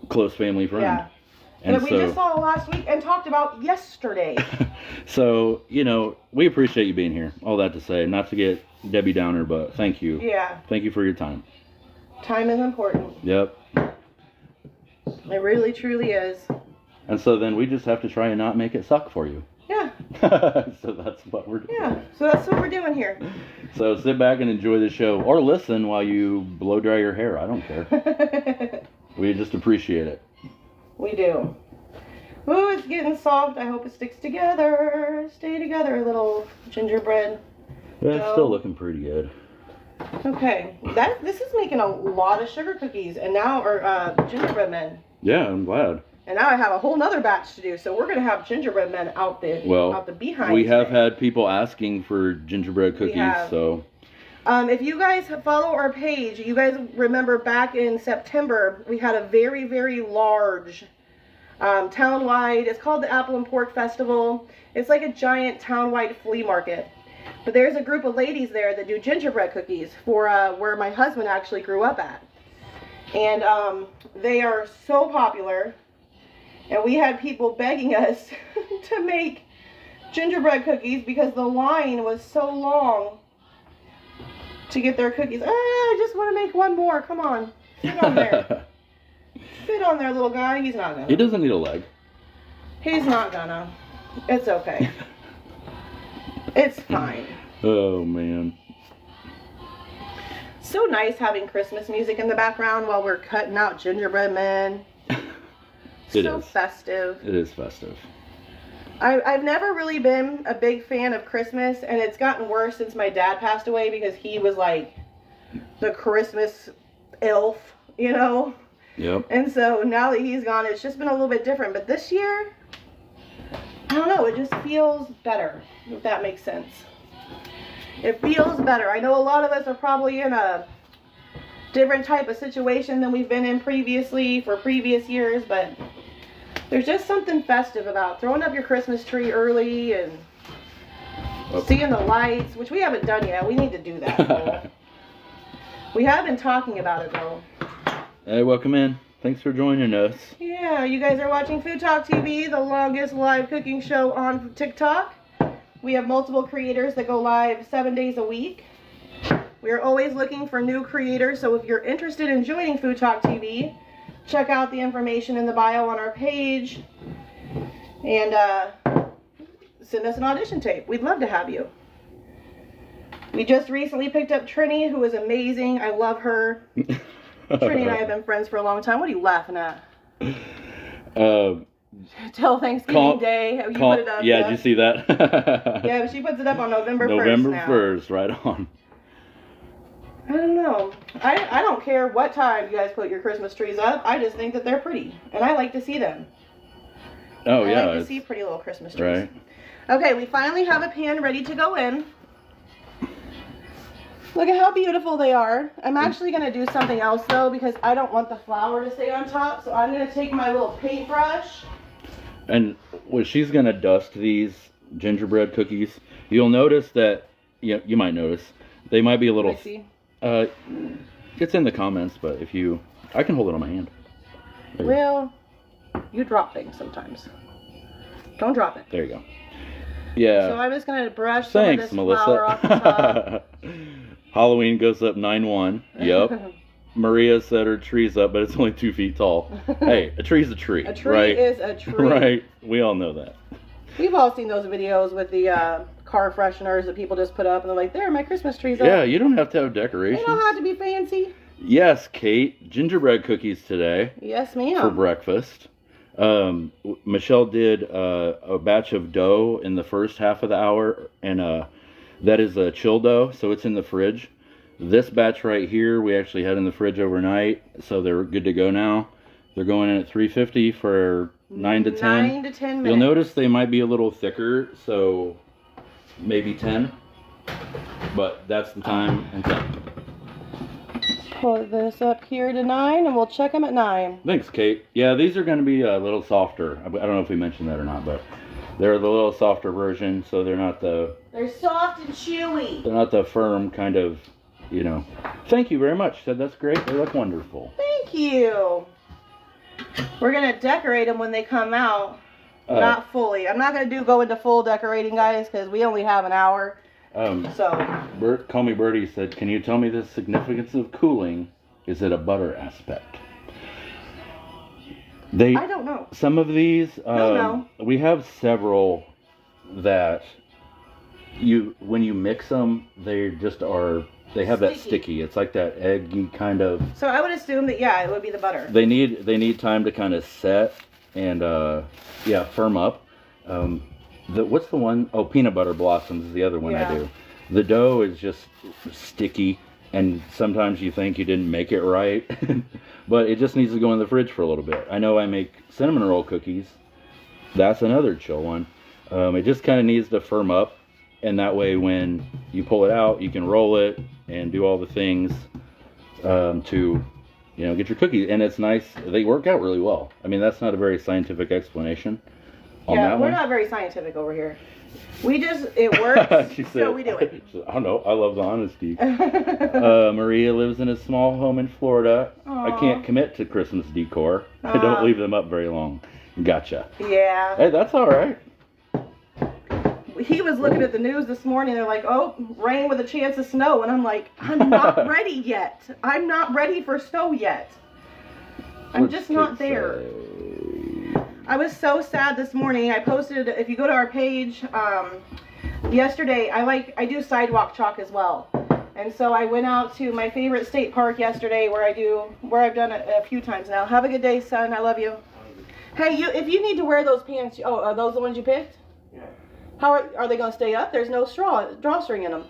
Speaker 2: Close family friend.
Speaker 1: Yeah.
Speaker 2: And
Speaker 1: that we just saw last week and talked about yesterday.
Speaker 2: So, we appreciate you being here. All that to say, not to get Debbie Downer, but thank you.
Speaker 1: Yeah.
Speaker 2: Thank you for your time.
Speaker 1: Time is important.
Speaker 2: Yep.
Speaker 1: It really, truly is.
Speaker 2: And so then we just have to try and not make it suck for you.
Speaker 1: Yeah.
Speaker 2: So that's what we're doing.
Speaker 1: Yeah. So that's what we're doing here.
Speaker 2: So sit back and enjoy the show, or listen while you blow dry your hair. I don't care. We just appreciate it.
Speaker 1: We do. Ooh, it's getting soft. I hope it sticks together. Stay together, little gingerbread.
Speaker 2: Yeah, it's still looking pretty good.
Speaker 1: Okay. This is making a lot of sugar cookies and now, or gingerbread men.
Speaker 2: Yeah, I'm glad.
Speaker 1: And now I have a whole nother batch to do. So we're going to have gingerbread men out the behind.
Speaker 2: We have had people asking for gingerbread cookies, so.
Speaker 1: If you guys follow our page, you guys remember back in September, we had a very, very large town-wide, it's called the Apple and Pork Festival. It's like a giant town-wide flea market. But there's a group of ladies there that do gingerbread cookies for where my husband actually grew up at. And they are so popular. And we had people begging us to make gingerbread cookies because the line was so long to get their cookies. I just want to make one more. Come on. Fit on there. Fit on there, little guy. He's not gonna.
Speaker 2: He doesn't need a leg.
Speaker 1: He's not gonna. It's okay. It's fine.
Speaker 2: Oh, man.
Speaker 1: So nice having Christmas music in the background while we're cutting out gingerbread men. So festive.
Speaker 2: It is festive.
Speaker 1: I've never really been a big fan of Christmas, and it's gotten worse since my dad passed away because he was like the Christmas elf, Yep.
Speaker 2: And
Speaker 1: so now that he's gone, it's just been a little bit different. But this year, I don't know, it just feels better, if that makes sense. It feels better. I know a lot of us are probably in a different type of situation than we've been in previously for previous years, but there's just something festive about throwing up your Christmas tree early and seeing the lights, which we haven't done yet. We need to do that. We have been talking about it, though.
Speaker 2: Hey, welcome in. Thanks for joining us.
Speaker 1: Yeah, you guys are watching Food Talk TV, the longest live cooking show on TikTok. We have multiple creators that go live 7 days a week. We are always looking for new creators, so if you're interested in joining Food Talk TV, check out the information in the bio on our page and send us an audition tape. We'd love to have you. We just recently picked up Trini, who is amazing. I love her. Trini and I have been friends for a long time. What are you laughing at? Till Thanksgiving Day. You put it up.
Speaker 2: Yeah, did you see that?
Speaker 1: Yeah, she puts it up on November 1st
Speaker 2: November
Speaker 1: now.
Speaker 2: 1st, right on.
Speaker 1: I don't know. I don't care what time you guys put your Christmas trees up. I just think that they're pretty. And I like to see them.
Speaker 2: Oh, yeah.
Speaker 1: I like to see pretty little Christmas trees.
Speaker 2: Right.
Speaker 1: Okay, we finally have a pan ready to go in. Look at how beautiful they are. I'm actually going to do something else, though, because I don't want the flour to stay on top. So I'm going to take my little paintbrush.
Speaker 2: And when she's going to dust these gingerbread cookies, you'll notice that, you might notice, they might be a little... It's in the comments, but I can hold it on my hand.
Speaker 1: Well, you drop things sometimes. Don't drop it.
Speaker 2: There you go. Yeah.
Speaker 1: So I'm just going to brush some of this flour off the top.
Speaker 2: Halloween goes up 9/1. Yep. Maria said her tree's up, but it's only 2 feet tall. Hey, a tree's a tree.
Speaker 1: A tree
Speaker 2: right?
Speaker 1: is a tree.
Speaker 2: Right. We all know that.
Speaker 1: We've all seen those videos with the car fresheners that people just put up, and they're like, there, my Christmas tree's up.
Speaker 2: Yeah, you don't have to have decorations.
Speaker 1: They don't have to be fancy.
Speaker 2: Yes, Kate. Gingerbread cookies today.
Speaker 1: Yes, ma'am.
Speaker 2: For breakfast. Michelle did a batch of dough in the first half of the hour, and that is a chill dough, so it's in the fridge. This batch right here, we actually had in the fridge overnight, so they're good to go now. They're going in at 350 for 9 to 10.
Speaker 1: 9 to 10 minutes.
Speaker 2: You'll notice they might be a little thicker, so maybe 10. But that's the time and 10.
Speaker 1: Put this up here to 9, and we'll check them at 9.
Speaker 2: Thanks, Kate. Yeah, these are going to be a little softer. I don't know if we mentioned that or not, but They're the little softer version, so they're not the
Speaker 1: soft and chewy.
Speaker 2: they're not the firm kind of, you know. Thank you very much. Said that's great. They look wonderful.
Speaker 1: Thank you. We're gonna decorate them when they come out. Not fully. I'm not gonna go into full decorating, guys, because we only have an hour. So.
Speaker 2: Call Me Birdie said, "Can you tell me the significance of cooling? Is it a butter aspect?"
Speaker 1: I don't know.
Speaker 2: Some of these,
Speaker 1: No.
Speaker 2: we have several that when you mix them, they just are. They have that sticky. It's like that eggy kind of.
Speaker 1: So I would assume that it would be the butter.
Speaker 2: They need time to kind of set and firm up. What's the one? Oh, peanut butter blossoms is the other one I do. The dough is just sticky, and sometimes you think you didn't make it right, but it just needs to go in the fridge for a little bit. I know I make cinnamon roll cookies. That's another chill one. It just kind of needs to firm up, and that way when you pull it out, you can roll it and do all the things to, get your cookies. And it's nice. They work out really well. I mean, that's not a very scientific explanation on that one.
Speaker 1: We're not very scientific over here. It works,
Speaker 2: she said,
Speaker 1: so we do it.
Speaker 2: I don't know. I love the honesty. Maria lives in a small home in Florida.
Speaker 1: Aww.
Speaker 2: I can't commit to Christmas decor. I don't leave them up very long. Gotcha.
Speaker 1: Yeah.
Speaker 2: Hey, that's all right.
Speaker 1: He was looking at the news this morning. They're like, oh, rain with a chance of snow. And I'm like, I'm not ready yet. I'm not ready for snow yet. I'm just not there. I was so sad this morning. I posted, if you go to our page, yesterday, I do sidewalk chalk as well. And so I went out to my favorite state park yesterday where I've done it a few times now. Have a good day, son. I love you. Hey, if you need to wear those pants, are those the ones you picked?
Speaker 3: Yeah.
Speaker 1: How are they going to stay up? There's no drawstring in them.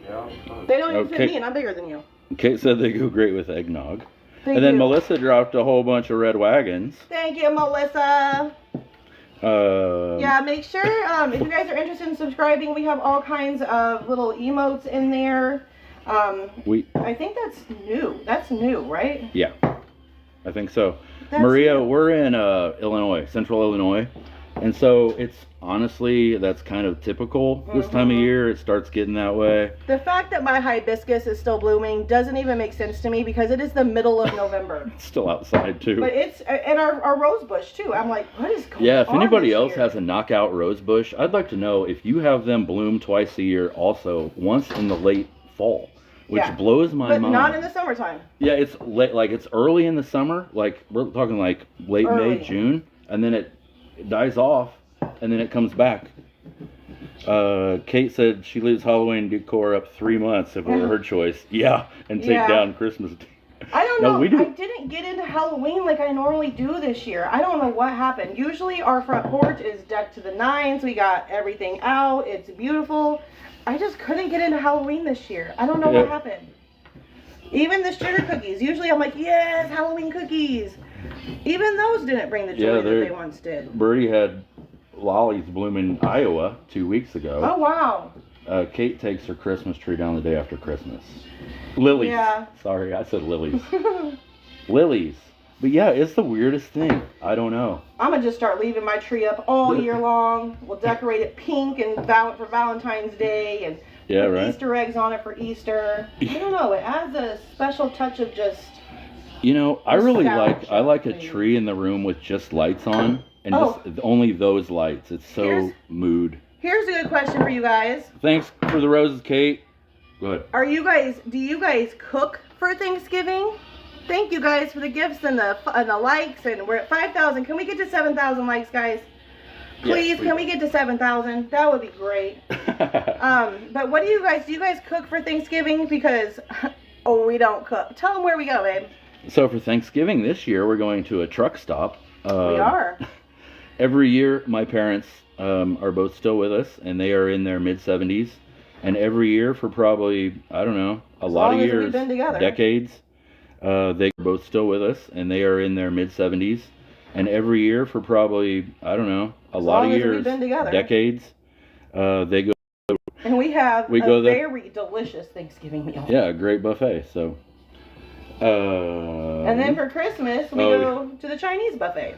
Speaker 3: Yeah.
Speaker 1: They don't even fit me, and I'm bigger than you.
Speaker 2: Kate said they go great with eggnog.
Speaker 1: Thank
Speaker 2: and then
Speaker 1: you.
Speaker 2: Melissa dropped a whole bunch of red wagons.
Speaker 1: Thank you, Melissa. Yeah, make sure, if you guys are interested in subscribing, we have all kinds of little emotes in there. I think that's new. That's new, right?
Speaker 2: Yeah, I think so. Maria, we're in Illinois, Central Illinois. And so it's honestly, that's kind of typical this time of year. It starts getting that way.
Speaker 1: The fact that my hibiscus is still blooming doesn't even make sense to me because it is the middle of November.
Speaker 2: It's still outside too.
Speaker 1: But and our rose bush too. I'm like, what is going on?
Speaker 2: Yeah, if anybody else
Speaker 1: year?
Speaker 2: has a knockout rose bush, I'd like to know if you have them bloom twice a year also, once in the late fall. Which blows my mind.
Speaker 1: But not in the summertime.
Speaker 2: Yeah, it's late, like it's early in the summer, like we're talking like late May, June, and then it dies off, and then it comes back. Kate said she leaves Halloween decor up 3 months if it were her choice. Yeah, and take down Christmas.
Speaker 1: I don't know. I didn't get into Halloween like I normally do this year. I don't know what happened. Usually our front porch is decked to the nines. We got everything out. It's beautiful. I just couldn't get into Halloween this year. I don't know what happened. Even the sugar cookies. Usually I'm like, yes, Halloween cookies. Even those didn't bring the joy that they once did.
Speaker 2: Birdie had lollies bloom in Iowa 2 weeks ago.
Speaker 1: Oh, wow.
Speaker 2: Kate takes her Christmas tree down the day after Christmas. Lilies.
Speaker 1: Yeah.
Speaker 2: Sorry, I said lilies. Lilies. But yeah, it's the weirdest thing. I don't know.
Speaker 1: I'm going to just start leaving my tree up all year long. We'll decorate it pink and for Valentine's Day and put Easter eggs on it for Easter. I don't know. It adds a special touch of just...
Speaker 2: I really like a tree in the room with just lights on. And just only those lights. It's so mood.
Speaker 1: Here's a good question for you guys.
Speaker 2: Thanks for the roses, Kate. Go ahead.
Speaker 1: Do you guys cook for Thanksgiving? Thank you guys for the gifts and the likes, and we're at 5,000. Can we get to 7,000 likes, guys? Please, can we get to 7,000? That would be great. But what do you guys cook for Thanksgiving? Because, we don't cook. Tell them where we go, babe.
Speaker 2: So for Thanksgiving this year, we're going to a truck stop.
Speaker 1: We are.
Speaker 2: Every year, my parents are both still with us, and they are in their mid-70s. And every year for probably, I don't know, a lot of years, decades, they are both still with us, and they are in their mid-70s. And every year for probably, I don't know, a lot of years, decades, they go.
Speaker 1: And we have a very delicious Thanksgiving meal.
Speaker 2: Yeah, a great buffet. So.
Speaker 1: And then for Christmas, we go to the Chinese buffet.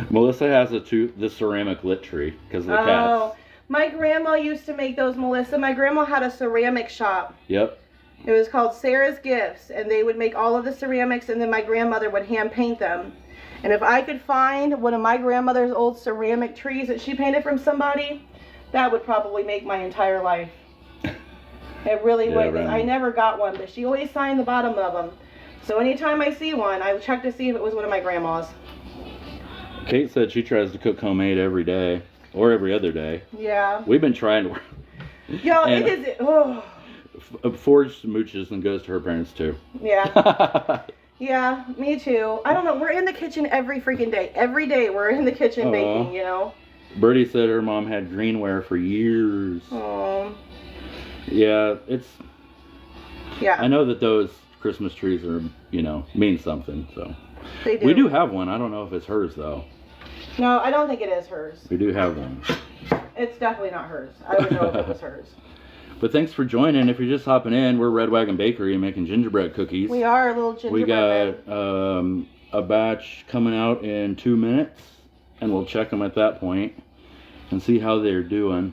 Speaker 2: Melissa has the ceramic lit tree because of the cats.
Speaker 1: My grandma used to make those, Melissa. My grandma had a ceramic shop.
Speaker 2: Yep.
Speaker 1: It was called Sarah's Gifts, and they would make all of the ceramics, and then my grandmother would hand paint them. And if I could find one of my grandmother's old ceramic trees that she painted from somebody, that would probably make my entire life. It really would.
Speaker 2: Right.
Speaker 1: I never got one, but she always signed the bottom of them. So anytime I see one, I check to see if it was one of my grandma's.
Speaker 2: Kate said she tries to cook homemade every day, or every other day.
Speaker 1: Yeah.
Speaker 2: We've been trying to.
Speaker 1: Yo, it is. Oh.
Speaker 2: Forge smooches and goes to her parents too.
Speaker 1: Yeah. Yeah, me too. I don't know. We're in the kitchen every freaking day. Every day we're in the kitchen baking, you know.
Speaker 2: Birdie said her mom had greenware for years.
Speaker 1: Oh.
Speaker 2: Yeah,
Speaker 1: Yeah.
Speaker 2: I know that those Christmas trees are, mean something. So
Speaker 1: They do.
Speaker 2: we do have one. I don't know if it's hers though.
Speaker 1: No, I don't think it is hers.
Speaker 2: We do have one.
Speaker 1: It's definitely not hers. I would know if it was hers.
Speaker 2: But thanks for joining. If you're just hopping in, we're Red Wagon Bakery and making gingerbread cookies.
Speaker 1: We are a little gingerbread.
Speaker 2: We got a batch coming out in 2 minutes, and we'll check them at that point and see how they're doing.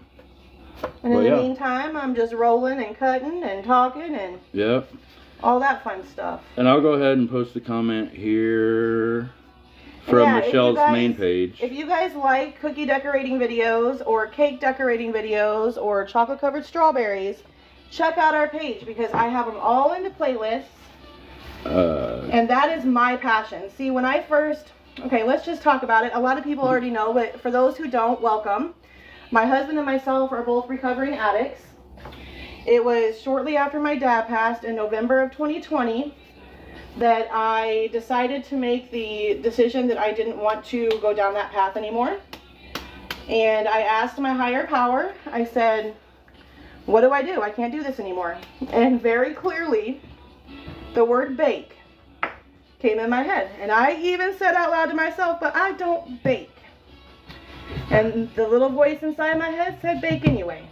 Speaker 1: And in the meantime, I'm just rolling and cutting and talking and all that fun stuff.
Speaker 2: And I'll go ahead and post a comment here from Michelle's main page.
Speaker 1: If you guys like cookie decorating videos or cake decorating videos or chocolate covered strawberries, check out our page because I have them all into playlists. And that is my passion. See, when I first, let's just talk about it. A lot of people already know, but for those who don't, welcome. My husband and myself are both recovering addicts. It was shortly after my dad passed in November of 2020 that I decided to make the decision that I didn't want to go down that path anymore. And I asked my higher power, I said, what do? I can't do this anymore. And very clearly, the word bake came in my head. And I even said out loud to myself, but I don't bake. And the little voice inside my head said, bake anyway.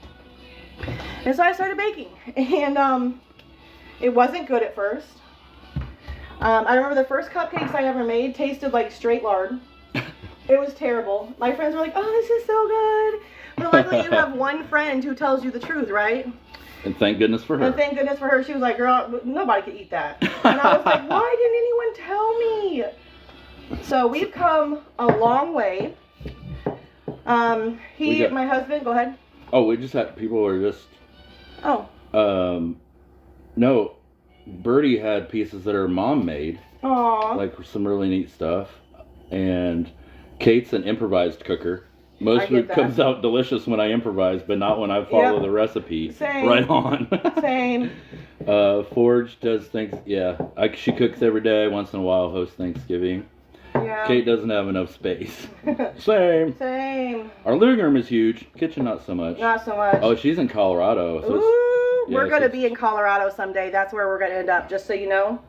Speaker 1: And so I started baking. And it wasn't good at first. I remember the first cupcakes I ever made tasted like straight lard. It was terrible. My friends were like, oh, this is so good. But luckily you have one friend who tells you the truth, right?
Speaker 2: And thank goodness for her.
Speaker 1: And thank goodness for her. She was like, girl, nobody could eat that. And I was like, why didn't anyone tell me? So we've come a long way. My husband, go ahead.
Speaker 2: Oh, we just had, people were just.
Speaker 1: Oh.
Speaker 2: No. Birdie had pieces that her mom made.
Speaker 1: Aww.
Speaker 2: Like some really neat stuff. And Kate's an improvised cooker. Most food comes out delicious when I improvise, but not when I follow the recipe.
Speaker 1: Same.
Speaker 2: Right on.
Speaker 1: Same.
Speaker 2: Forge does things, she cooks every day, once in a while hosts Thanksgiving.
Speaker 1: Yeah.
Speaker 2: Kate doesn't have enough space. Same. Our living room is huge. Kitchen, not so much.
Speaker 1: Not so much.
Speaker 2: Oh, she's in Colorado. So
Speaker 1: we're going to be in Colorado someday. That's where we're going to end up, just so you know.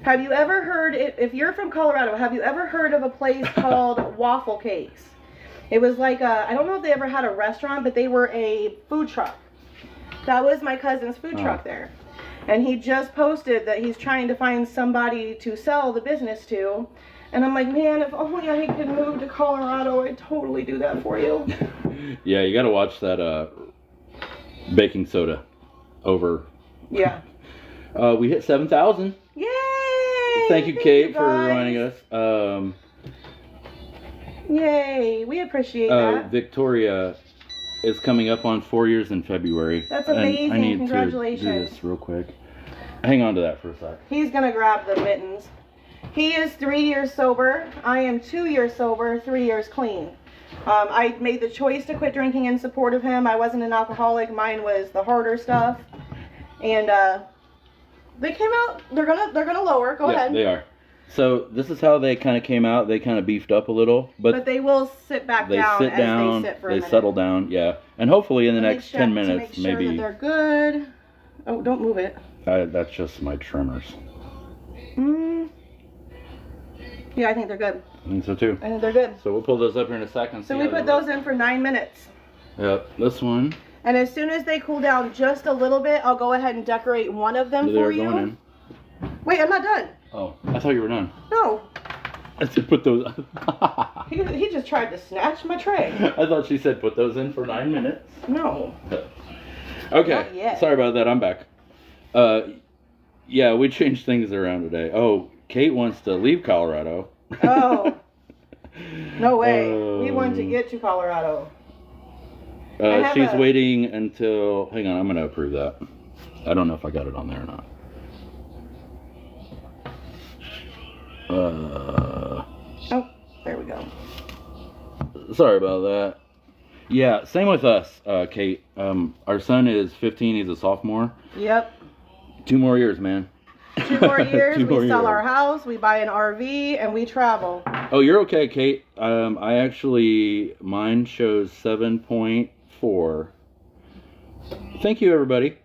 Speaker 1: Have you ever heard, if you're from Colorado, have you ever heard of a place called Waffle Cakes? It was like I don't know if they ever had a restaurant, but they were a food truck. That was my cousin's food truck there. And he just posted that he's trying to find somebody to sell the business to. And I'm like, man, if only I could move to Colorado, I'd totally do that for you.
Speaker 2: Yeah, you got to watch that baking soda over.
Speaker 1: Yeah.
Speaker 2: We hit 7,000.
Speaker 1: Yay!
Speaker 2: Thank you, Kate, for joining us.
Speaker 1: Yay, we appreciate that.
Speaker 2: Victoria is coming up on 4 years in February.
Speaker 1: That's amazing.
Speaker 2: I need
Speaker 1: Congratulations.
Speaker 2: to do this real quick. Hang on to that for a sec.
Speaker 1: He's going to grab the mittens. He is 3 years sober. I am 2 years sober, 3 years clean. I made the choice to quit drinking in support of him. I wasn't an alcoholic. Mine was the harder stuff. And they came out. They're gonna lower. Go ahead.
Speaker 2: They are. So this is how they kind of came out. They kind of beefed up a little, but
Speaker 1: they will sit back down as they sit for a minute.
Speaker 2: They settle down, yeah. And hopefully in the next 10 minutes,
Speaker 1: to make sure that they're good. Oh, don't move it.
Speaker 2: That's just my trimmers.
Speaker 1: Yeah, I think they're good.
Speaker 2: I think so too.
Speaker 1: I think they're good.
Speaker 2: So we'll pull those up here in a second.
Speaker 1: So we put those in for 9 minutes.
Speaker 2: Yep, this one.
Speaker 1: And as soon as they cool down just a little bit, I'll go ahead and decorate one of them for you.
Speaker 2: Going in.
Speaker 1: Wait, I'm not done.
Speaker 2: Oh, I thought you were done.
Speaker 1: No.
Speaker 2: I said put those.
Speaker 1: He just tried to snatch my tray.
Speaker 2: I thought she said put those in for 9 minutes.
Speaker 1: No.
Speaker 2: Okay.
Speaker 1: Not yet.
Speaker 2: Sorry about that. I'm back. Yeah, we changed things around today. Oh, Kate wants to leave Colorado.
Speaker 1: Oh. No way. We want to get to Colorado.
Speaker 2: She's waiting until. Hang on, I'm going to approve that. I don't know if I got it on there or not.
Speaker 1: Oh, there we go.
Speaker 2: Sorry about that. Yeah, same with us, Kate. Our son is 15. He's a sophomore.
Speaker 1: Yep.
Speaker 2: 2 more years, man.
Speaker 1: 2 more years.
Speaker 2: 2 more
Speaker 1: we sell
Speaker 2: years.
Speaker 1: our house. We buy an RV, and we travel.
Speaker 2: Oh, you're okay, Kate. I actually, mine shows 7.4. Thank you, everybody.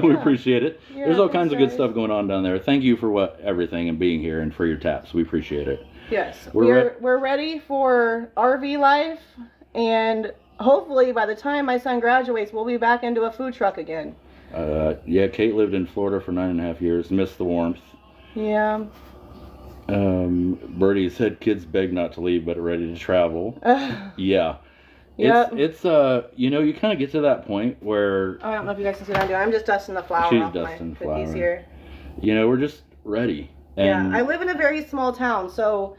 Speaker 2: We appreciate it.
Speaker 1: Yeah,
Speaker 2: There's all kinds of good
Speaker 1: guys.
Speaker 2: stuff going on down there. Thank you for everything and being here and for your taps. We appreciate it.
Speaker 1: Yes.
Speaker 2: We're
Speaker 1: We're ready for RV life, and hopefully by the time my son graduates, we'll be back into a food truck again.
Speaker 2: Yeah, Kate lived in Florida for 9.5 years. Missed the warmth.
Speaker 1: Yeah.
Speaker 2: Bertie said kids beg not to leave, but are ready to travel. Yeah.
Speaker 1: Yep.
Speaker 2: It's you know, you kind of get to that point where
Speaker 1: I don't know if you guys can see what I'm doing. I'm just dusting the flour
Speaker 2: She's
Speaker 1: off
Speaker 2: dusting
Speaker 1: my
Speaker 2: flour.
Speaker 1: cookies here.
Speaker 2: you know, we're just ready. And
Speaker 1: Yeah, I live in a very small town, so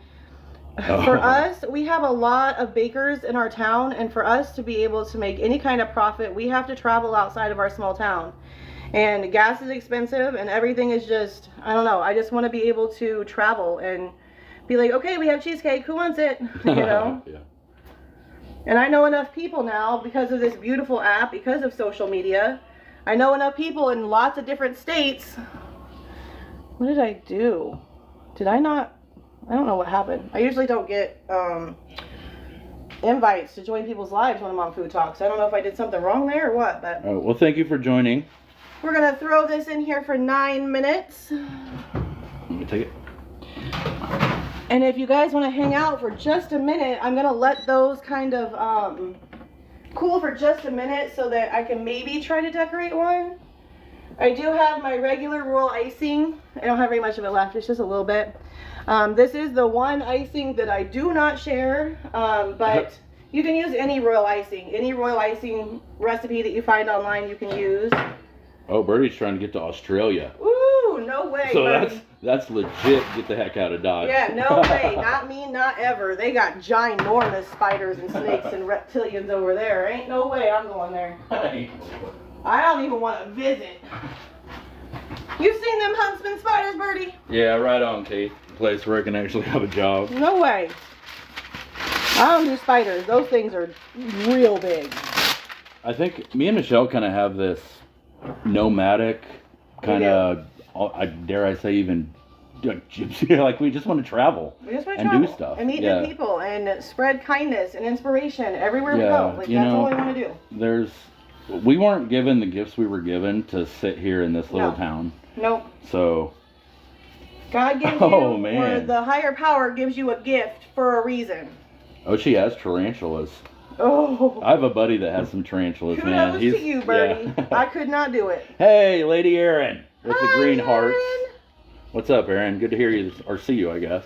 Speaker 2: Oh.
Speaker 1: for us, we have a lot of bakers in our town, and for us to be able to make any kind of profit, we have to travel outside of our small town. And gas is expensive, and everything is just, I don't know, I just want to be able to travel and be like, okay, we have cheesecake, who wants it? You know?
Speaker 2: Yeah.
Speaker 1: And I know enough people now because of this beautiful app, because of social media. I know enough people in lots of different states. What did I do? Did I not? I don't know what happened. I usually don't get invites to join people's lives when I'm on Food Talk. So I don't know if I did something wrong there or what. But
Speaker 2: Well, thank you for joining.
Speaker 1: we're going to throw this in here for 9 minutes.
Speaker 2: Let me take it.
Speaker 1: And if you guys want to hang out for just a minute, I'm going to let those kind of cool for just a minute so that I can maybe try to decorate one. I do have my regular royal icing. I don't have very much of it left. It's just a little bit. This is the one icing that I do not share, but you can use any royal icing. Any royal icing recipe that you find online you can use.
Speaker 2: Oh, Bertie's trying to get to Australia.
Speaker 1: Ooh, no way.
Speaker 2: So
Speaker 1: buddy.
Speaker 2: that's legit. Get the heck out of Dodge.
Speaker 1: Yeah, no way. Not me, not ever. They got ginormous spiders and snakes and reptilians over there. Ain't no way I'm going there. I don't even want to visit. You've seen them huntsman spiders, Bertie?
Speaker 2: Yeah, right on, Kate. Place where I can actually have a job.
Speaker 1: No way. I don't do spiders. Those things are real big.
Speaker 2: I think me and Michelle kind of have this nomadic kind of, dare I say, even like gypsy. Like we just want to travel.
Speaker 1: We just want to
Speaker 2: and
Speaker 1: travel
Speaker 2: do stuff.
Speaker 1: and meet
Speaker 2: Yeah.
Speaker 1: new people and spread kindness and inspiration everywhere we
Speaker 2: Yeah,
Speaker 1: go. Like
Speaker 2: you
Speaker 1: that's
Speaker 2: know,
Speaker 1: all we want to do.
Speaker 2: We weren't given the gifts we were given to sit here in this little
Speaker 1: No.
Speaker 2: town.
Speaker 1: Nope.
Speaker 2: So,
Speaker 1: God gives
Speaker 2: Oh,
Speaker 1: you,
Speaker 2: man.
Speaker 1: or the higher power gives you a gift for a reason.
Speaker 2: oh, she has tarantulas.
Speaker 1: Oh.
Speaker 2: I have a buddy that has some tarantulas, man.
Speaker 1: Kudos to you, Bertie.
Speaker 2: yeah.
Speaker 1: I could not do it.
Speaker 2: Hey, Lady Erin, with the
Speaker 1: Hi,
Speaker 2: green hearts.
Speaker 1: Erin.
Speaker 2: What's up, Erin? Good to hear you, or see you, I guess.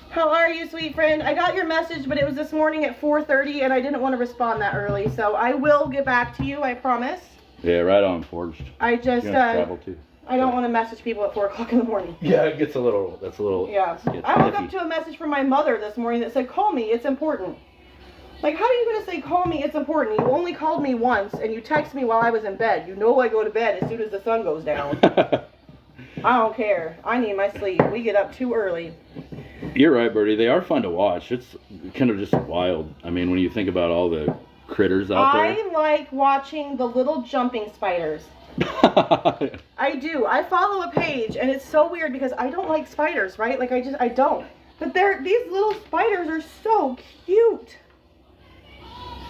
Speaker 1: How are you, sweet friend? I got your message, but it was this morning at 4:30, and I didn't want to respond that early, so I will get back to you, I promise.
Speaker 2: Yeah, right on, Forged.
Speaker 1: I just,
Speaker 2: You have to travel too.
Speaker 1: I don't want to message people at 4 o'clock in the morning.
Speaker 2: Yeah, it gets a little,
Speaker 1: Yeah.
Speaker 2: gets
Speaker 1: I woke
Speaker 2: iffy.
Speaker 1: up to a message from my mother this morning that said, call me, it's important. Like, how are you going to say, call me, it's important? You only called me once, and you text me while I was in bed. You know I go to bed as soon as the sun goes down. I don't care. I need my sleep. We get up too early.
Speaker 2: You're right, Bertie. They are fun to watch. It's kind of just wild. I mean, when you think about all the critters out there.
Speaker 1: I like watching the little jumping spiders. I do. I follow a page, and it's so weird because I don't like spiders, right? Like, I don't. But these little spiders are so cute.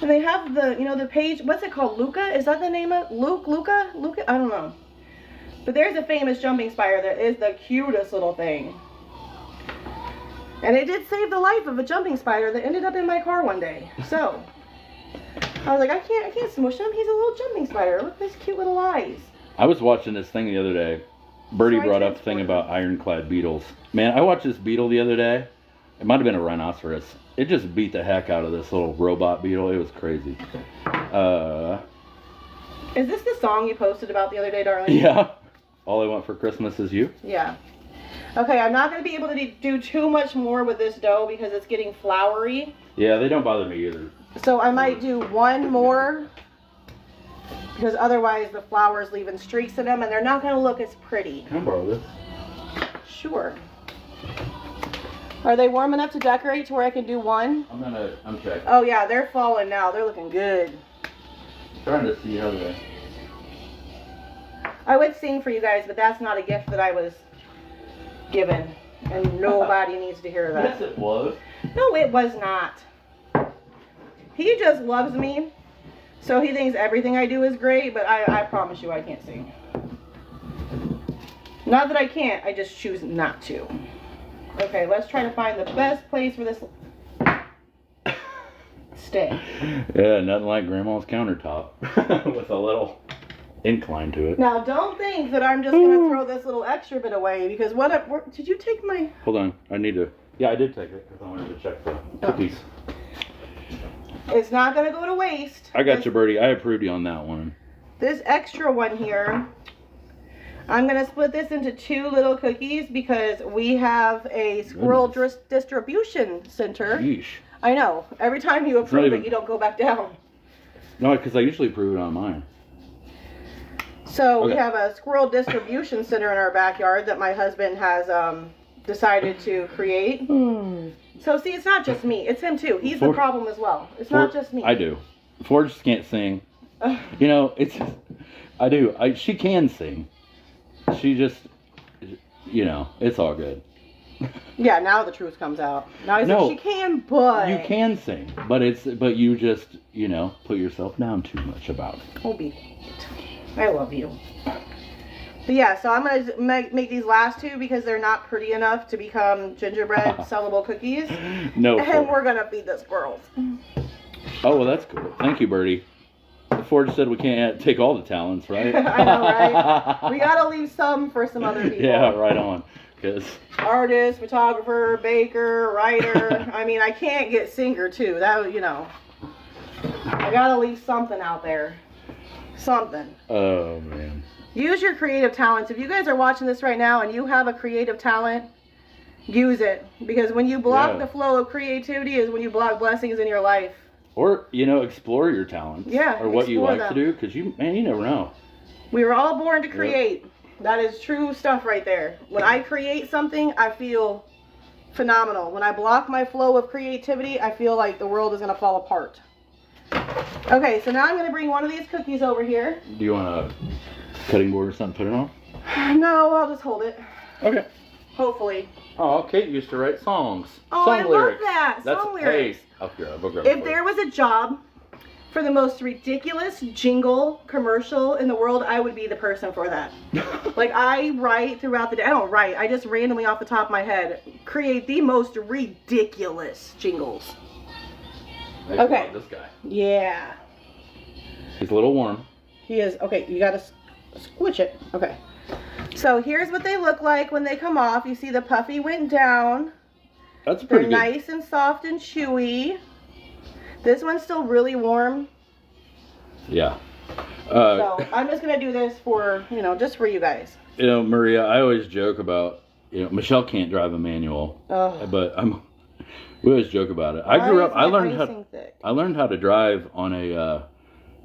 Speaker 1: And they have the page, what's it called? Luca? Is that the name of Luca? I don't know. But there's a famous jumping spider that is the cutest little thing. And it did save the life of a jumping spider that ended up in my car one day. So, I was like, I can't smush him. He's a little jumping spider. Look at his cute little eyes.
Speaker 2: I was watching this thing the other day. Bertie
Speaker 1: So I
Speaker 2: brought up a thing
Speaker 1: transported
Speaker 2: about ironclad beetles. Man, I watched this beetle the other day. It might have been a rhinoceros. It just beat the heck out of this little robot beetle. It was crazy.
Speaker 1: Is this the song you posted about the other day, darling?
Speaker 2: Yeah. All I want for Christmas is you.
Speaker 1: Yeah. Okay, I'm not going to be able to do too much more with this dough because it's getting floury.
Speaker 2: Yeah, they don't bother me either.
Speaker 1: So I might do one more because otherwise the flour's leaving streaks in them and they're not going to look as pretty.
Speaker 2: Can I borrow this?
Speaker 1: Sure. Are they warm enough to decorate to where I can do one?
Speaker 2: I'm checking.
Speaker 1: Oh yeah, they're falling now. They're looking good.
Speaker 2: Trying to see how they...
Speaker 1: I would sing for you guys, but that's not a gift that I was given. And nobody needs to hear that.
Speaker 2: Yes, it was.
Speaker 1: No, it was not. He just loves me. So he thinks everything I do is great, but I promise you I can't sing. Not that I can't, I just choose not to. Okay, let's try to find the best place for this stay.
Speaker 2: Yeah, nothing like Grandma's countertop with a little incline to it.
Speaker 1: Now, don't think that I'm just going to throw this little extra bit away because did you take my...
Speaker 2: Hold on, I need to... Yeah, I did take it because I wanted to check the cookies.
Speaker 1: It's not going to go to waste.
Speaker 2: I got you, Birdie. I approved you on that one.
Speaker 1: This extra one here, I'm going to split this into 2 little cookies because we have a squirrel distribution center.
Speaker 2: Yeesh.
Speaker 1: I know. Every time you approve it, you don't go back down.
Speaker 2: No, because I usually approve it on mine.
Speaker 1: So we have a squirrel distribution center in our backyard that my husband has decided to create. So see, it's not just me. It's him too. He's the problem as well. It's not just me.
Speaker 2: I do. Forge can't sing. You know, it's... I do. She can sing. She just... You know, it's all good.
Speaker 1: Yeah, now the truth comes out. Now he's like, she can, but...
Speaker 2: You can sing, but you just, you know, put yourself down too much about it.
Speaker 1: Oh, be quiet. I love you. But yeah, so I'm going to make these last 2 because they're not pretty enough to become gingerbread sellable cookies.
Speaker 2: No.
Speaker 1: And we're going to feed the squirrels.
Speaker 2: Oh, well, that's cool. Thank you, Birdie. Forge said we can't take all the talents, right?
Speaker 1: I know, right? We got to leave some for some other people.
Speaker 2: Yeah, right on.
Speaker 1: Artist, photographer, baker, writer. I mean, I can't get singer too. That, you know, I gotta leave something out there. Something.
Speaker 2: Oh man.
Speaker 1: Use your creative talents. If you guys are watching this right now and you have a creative talent, use it. Because when you block the flow of creativity is when you block blessings in your life.
Speaker 2: Or, you know, explore your talents.
Speaker 1: Yeah.
Speaker 2: Or what you like to do. Because you never know.
Speaker 1: We were all born to create. That is true stuff right there. When I create something, I feel phenomenal. When I block my flow of creativity, I feel like the world is going to fall apart. Okay, so now I'm going to bring one of these cookies over here.
Speaker 2: Do you want a cutting board or something to put it on?
Speaker 1: No, I'll just hold it.
Speaker 2: Okay.
Speaker 1: Hopefully.
Speaker 2: Oh, Kate used to write songs.
Speaker 1: Oh,
Speaker 2: Song
Speaker 1: I
Speaker 2: lyrics.
Speaker 1: love that. Song lyrics.
Speaker 2: Hey, I'll grab
Speaker 1: if there was a job for the most ridiculous jingle commercial in the world, I would be the person for that. Like, I write throughout the day. I don't write. I just randomly off the top of my head create the most ridiculous jingles. Okay.
Speaker 2: This guy.
Speaker 1: Yeah.
Speaker 2: He's a little warm.
Speaker 1: He is. Okay, you gotta squish it. Okay. So here's what they look like when they come off. You see the puffy went down.
Speaker 2: That's pretty good.
Speaker 1: They're nice and soft and chewy. This one's still really warm.
Speaker 2: Yeah.
Speaker 1: So I'm just going to do this for, you know, just for you guys.
Speaker 2: You know, Maria, I always joke about, you know, Michelle can't drive a manual. But we always joke about it. I grew up, I learned how to drive on a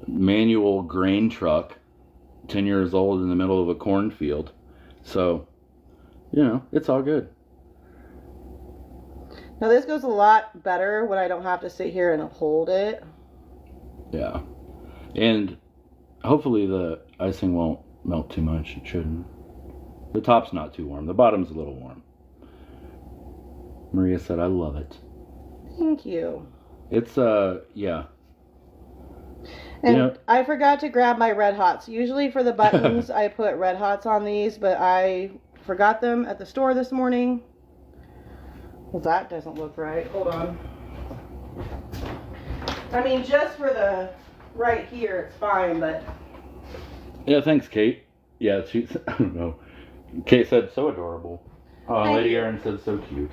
Speaker 2: manual grain truck, 10 years old in the middle of a cornfield. So, you know, it's all good.
Speaker 1: Now this goes a lot better when I don't have to sit here and hold it.
Speaker 2: Yeah. And hopefully the icing won't melt too much. It shouldn't. The top's not too warm. The bottom's a little warm. Maria said, I love it.
Speaker 1: Thank you.
Speaker 2: It's, yeah.
Speaker 1: And
Speaker 2: you know,
Speaker 1: I forgot to grab my Red Hots. Usually for the buttons, I put Red Hots on these, but I forgot them at the store this morning. Well, that doesn't look right. Hold on. I mean, just for the right here, it's fine, but...
Speaker 2: Yeah, thanks, Kate. Yeah, she's, I don't know. Kate said, so adorable. Oh, Lady Erin said, so cute.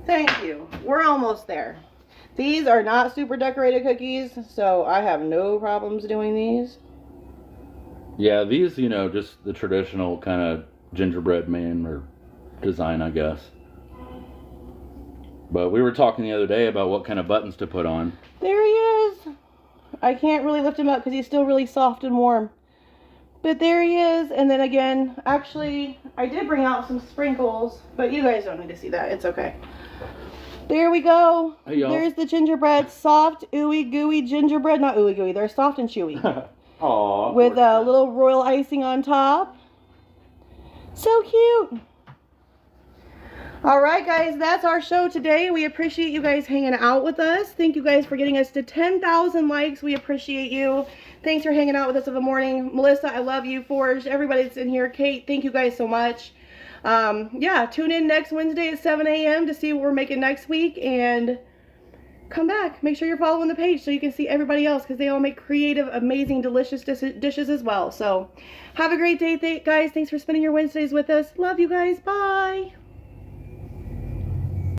Speaker 1: Thank you. We're almost there. These are not super decorated cookies, so I have no problems doing these.
Speaker 2: Yeah, these, you know, just the traditional kind of gingerbread man or design, I guess. But we were talking the other day about what kind of buttons to put on.
Speaker 1: There he is. I can't really lift him up because he's still really soft and warm. But there he is. And then again, actually, I did bring out some sprinkles, but you guys don't need to see that. It's okay. There we go.
Speaker 2: Hey, y'all.
Speaker 1: There's the gingerbread. Soft, ooey gooey gingerbread. Not ooey gooey. They're soft and chewy.
Speaker 2: Aww.
Speaker 1: With a little royal icing on top. So cute. All right, guys, that's our show today. We appreciate you guys hanging out with us. Thank you guys for getting us to 10,000 likes. We appreciate you. Thanks for hanging out with us in the morning. Melissa, I love you. Forge, everybody that's in here. Kate, thank you guys so much. Yeah, tune in next Wednesday at 7 a.m. to see what we're making next week. And come back. Make sure you're following the page so you can see everybody else because they all make creative, amazing, delicious dishes as well. So have a great day, guys. Thanks for spending your Wednesdays with us. Love you guys. Bye.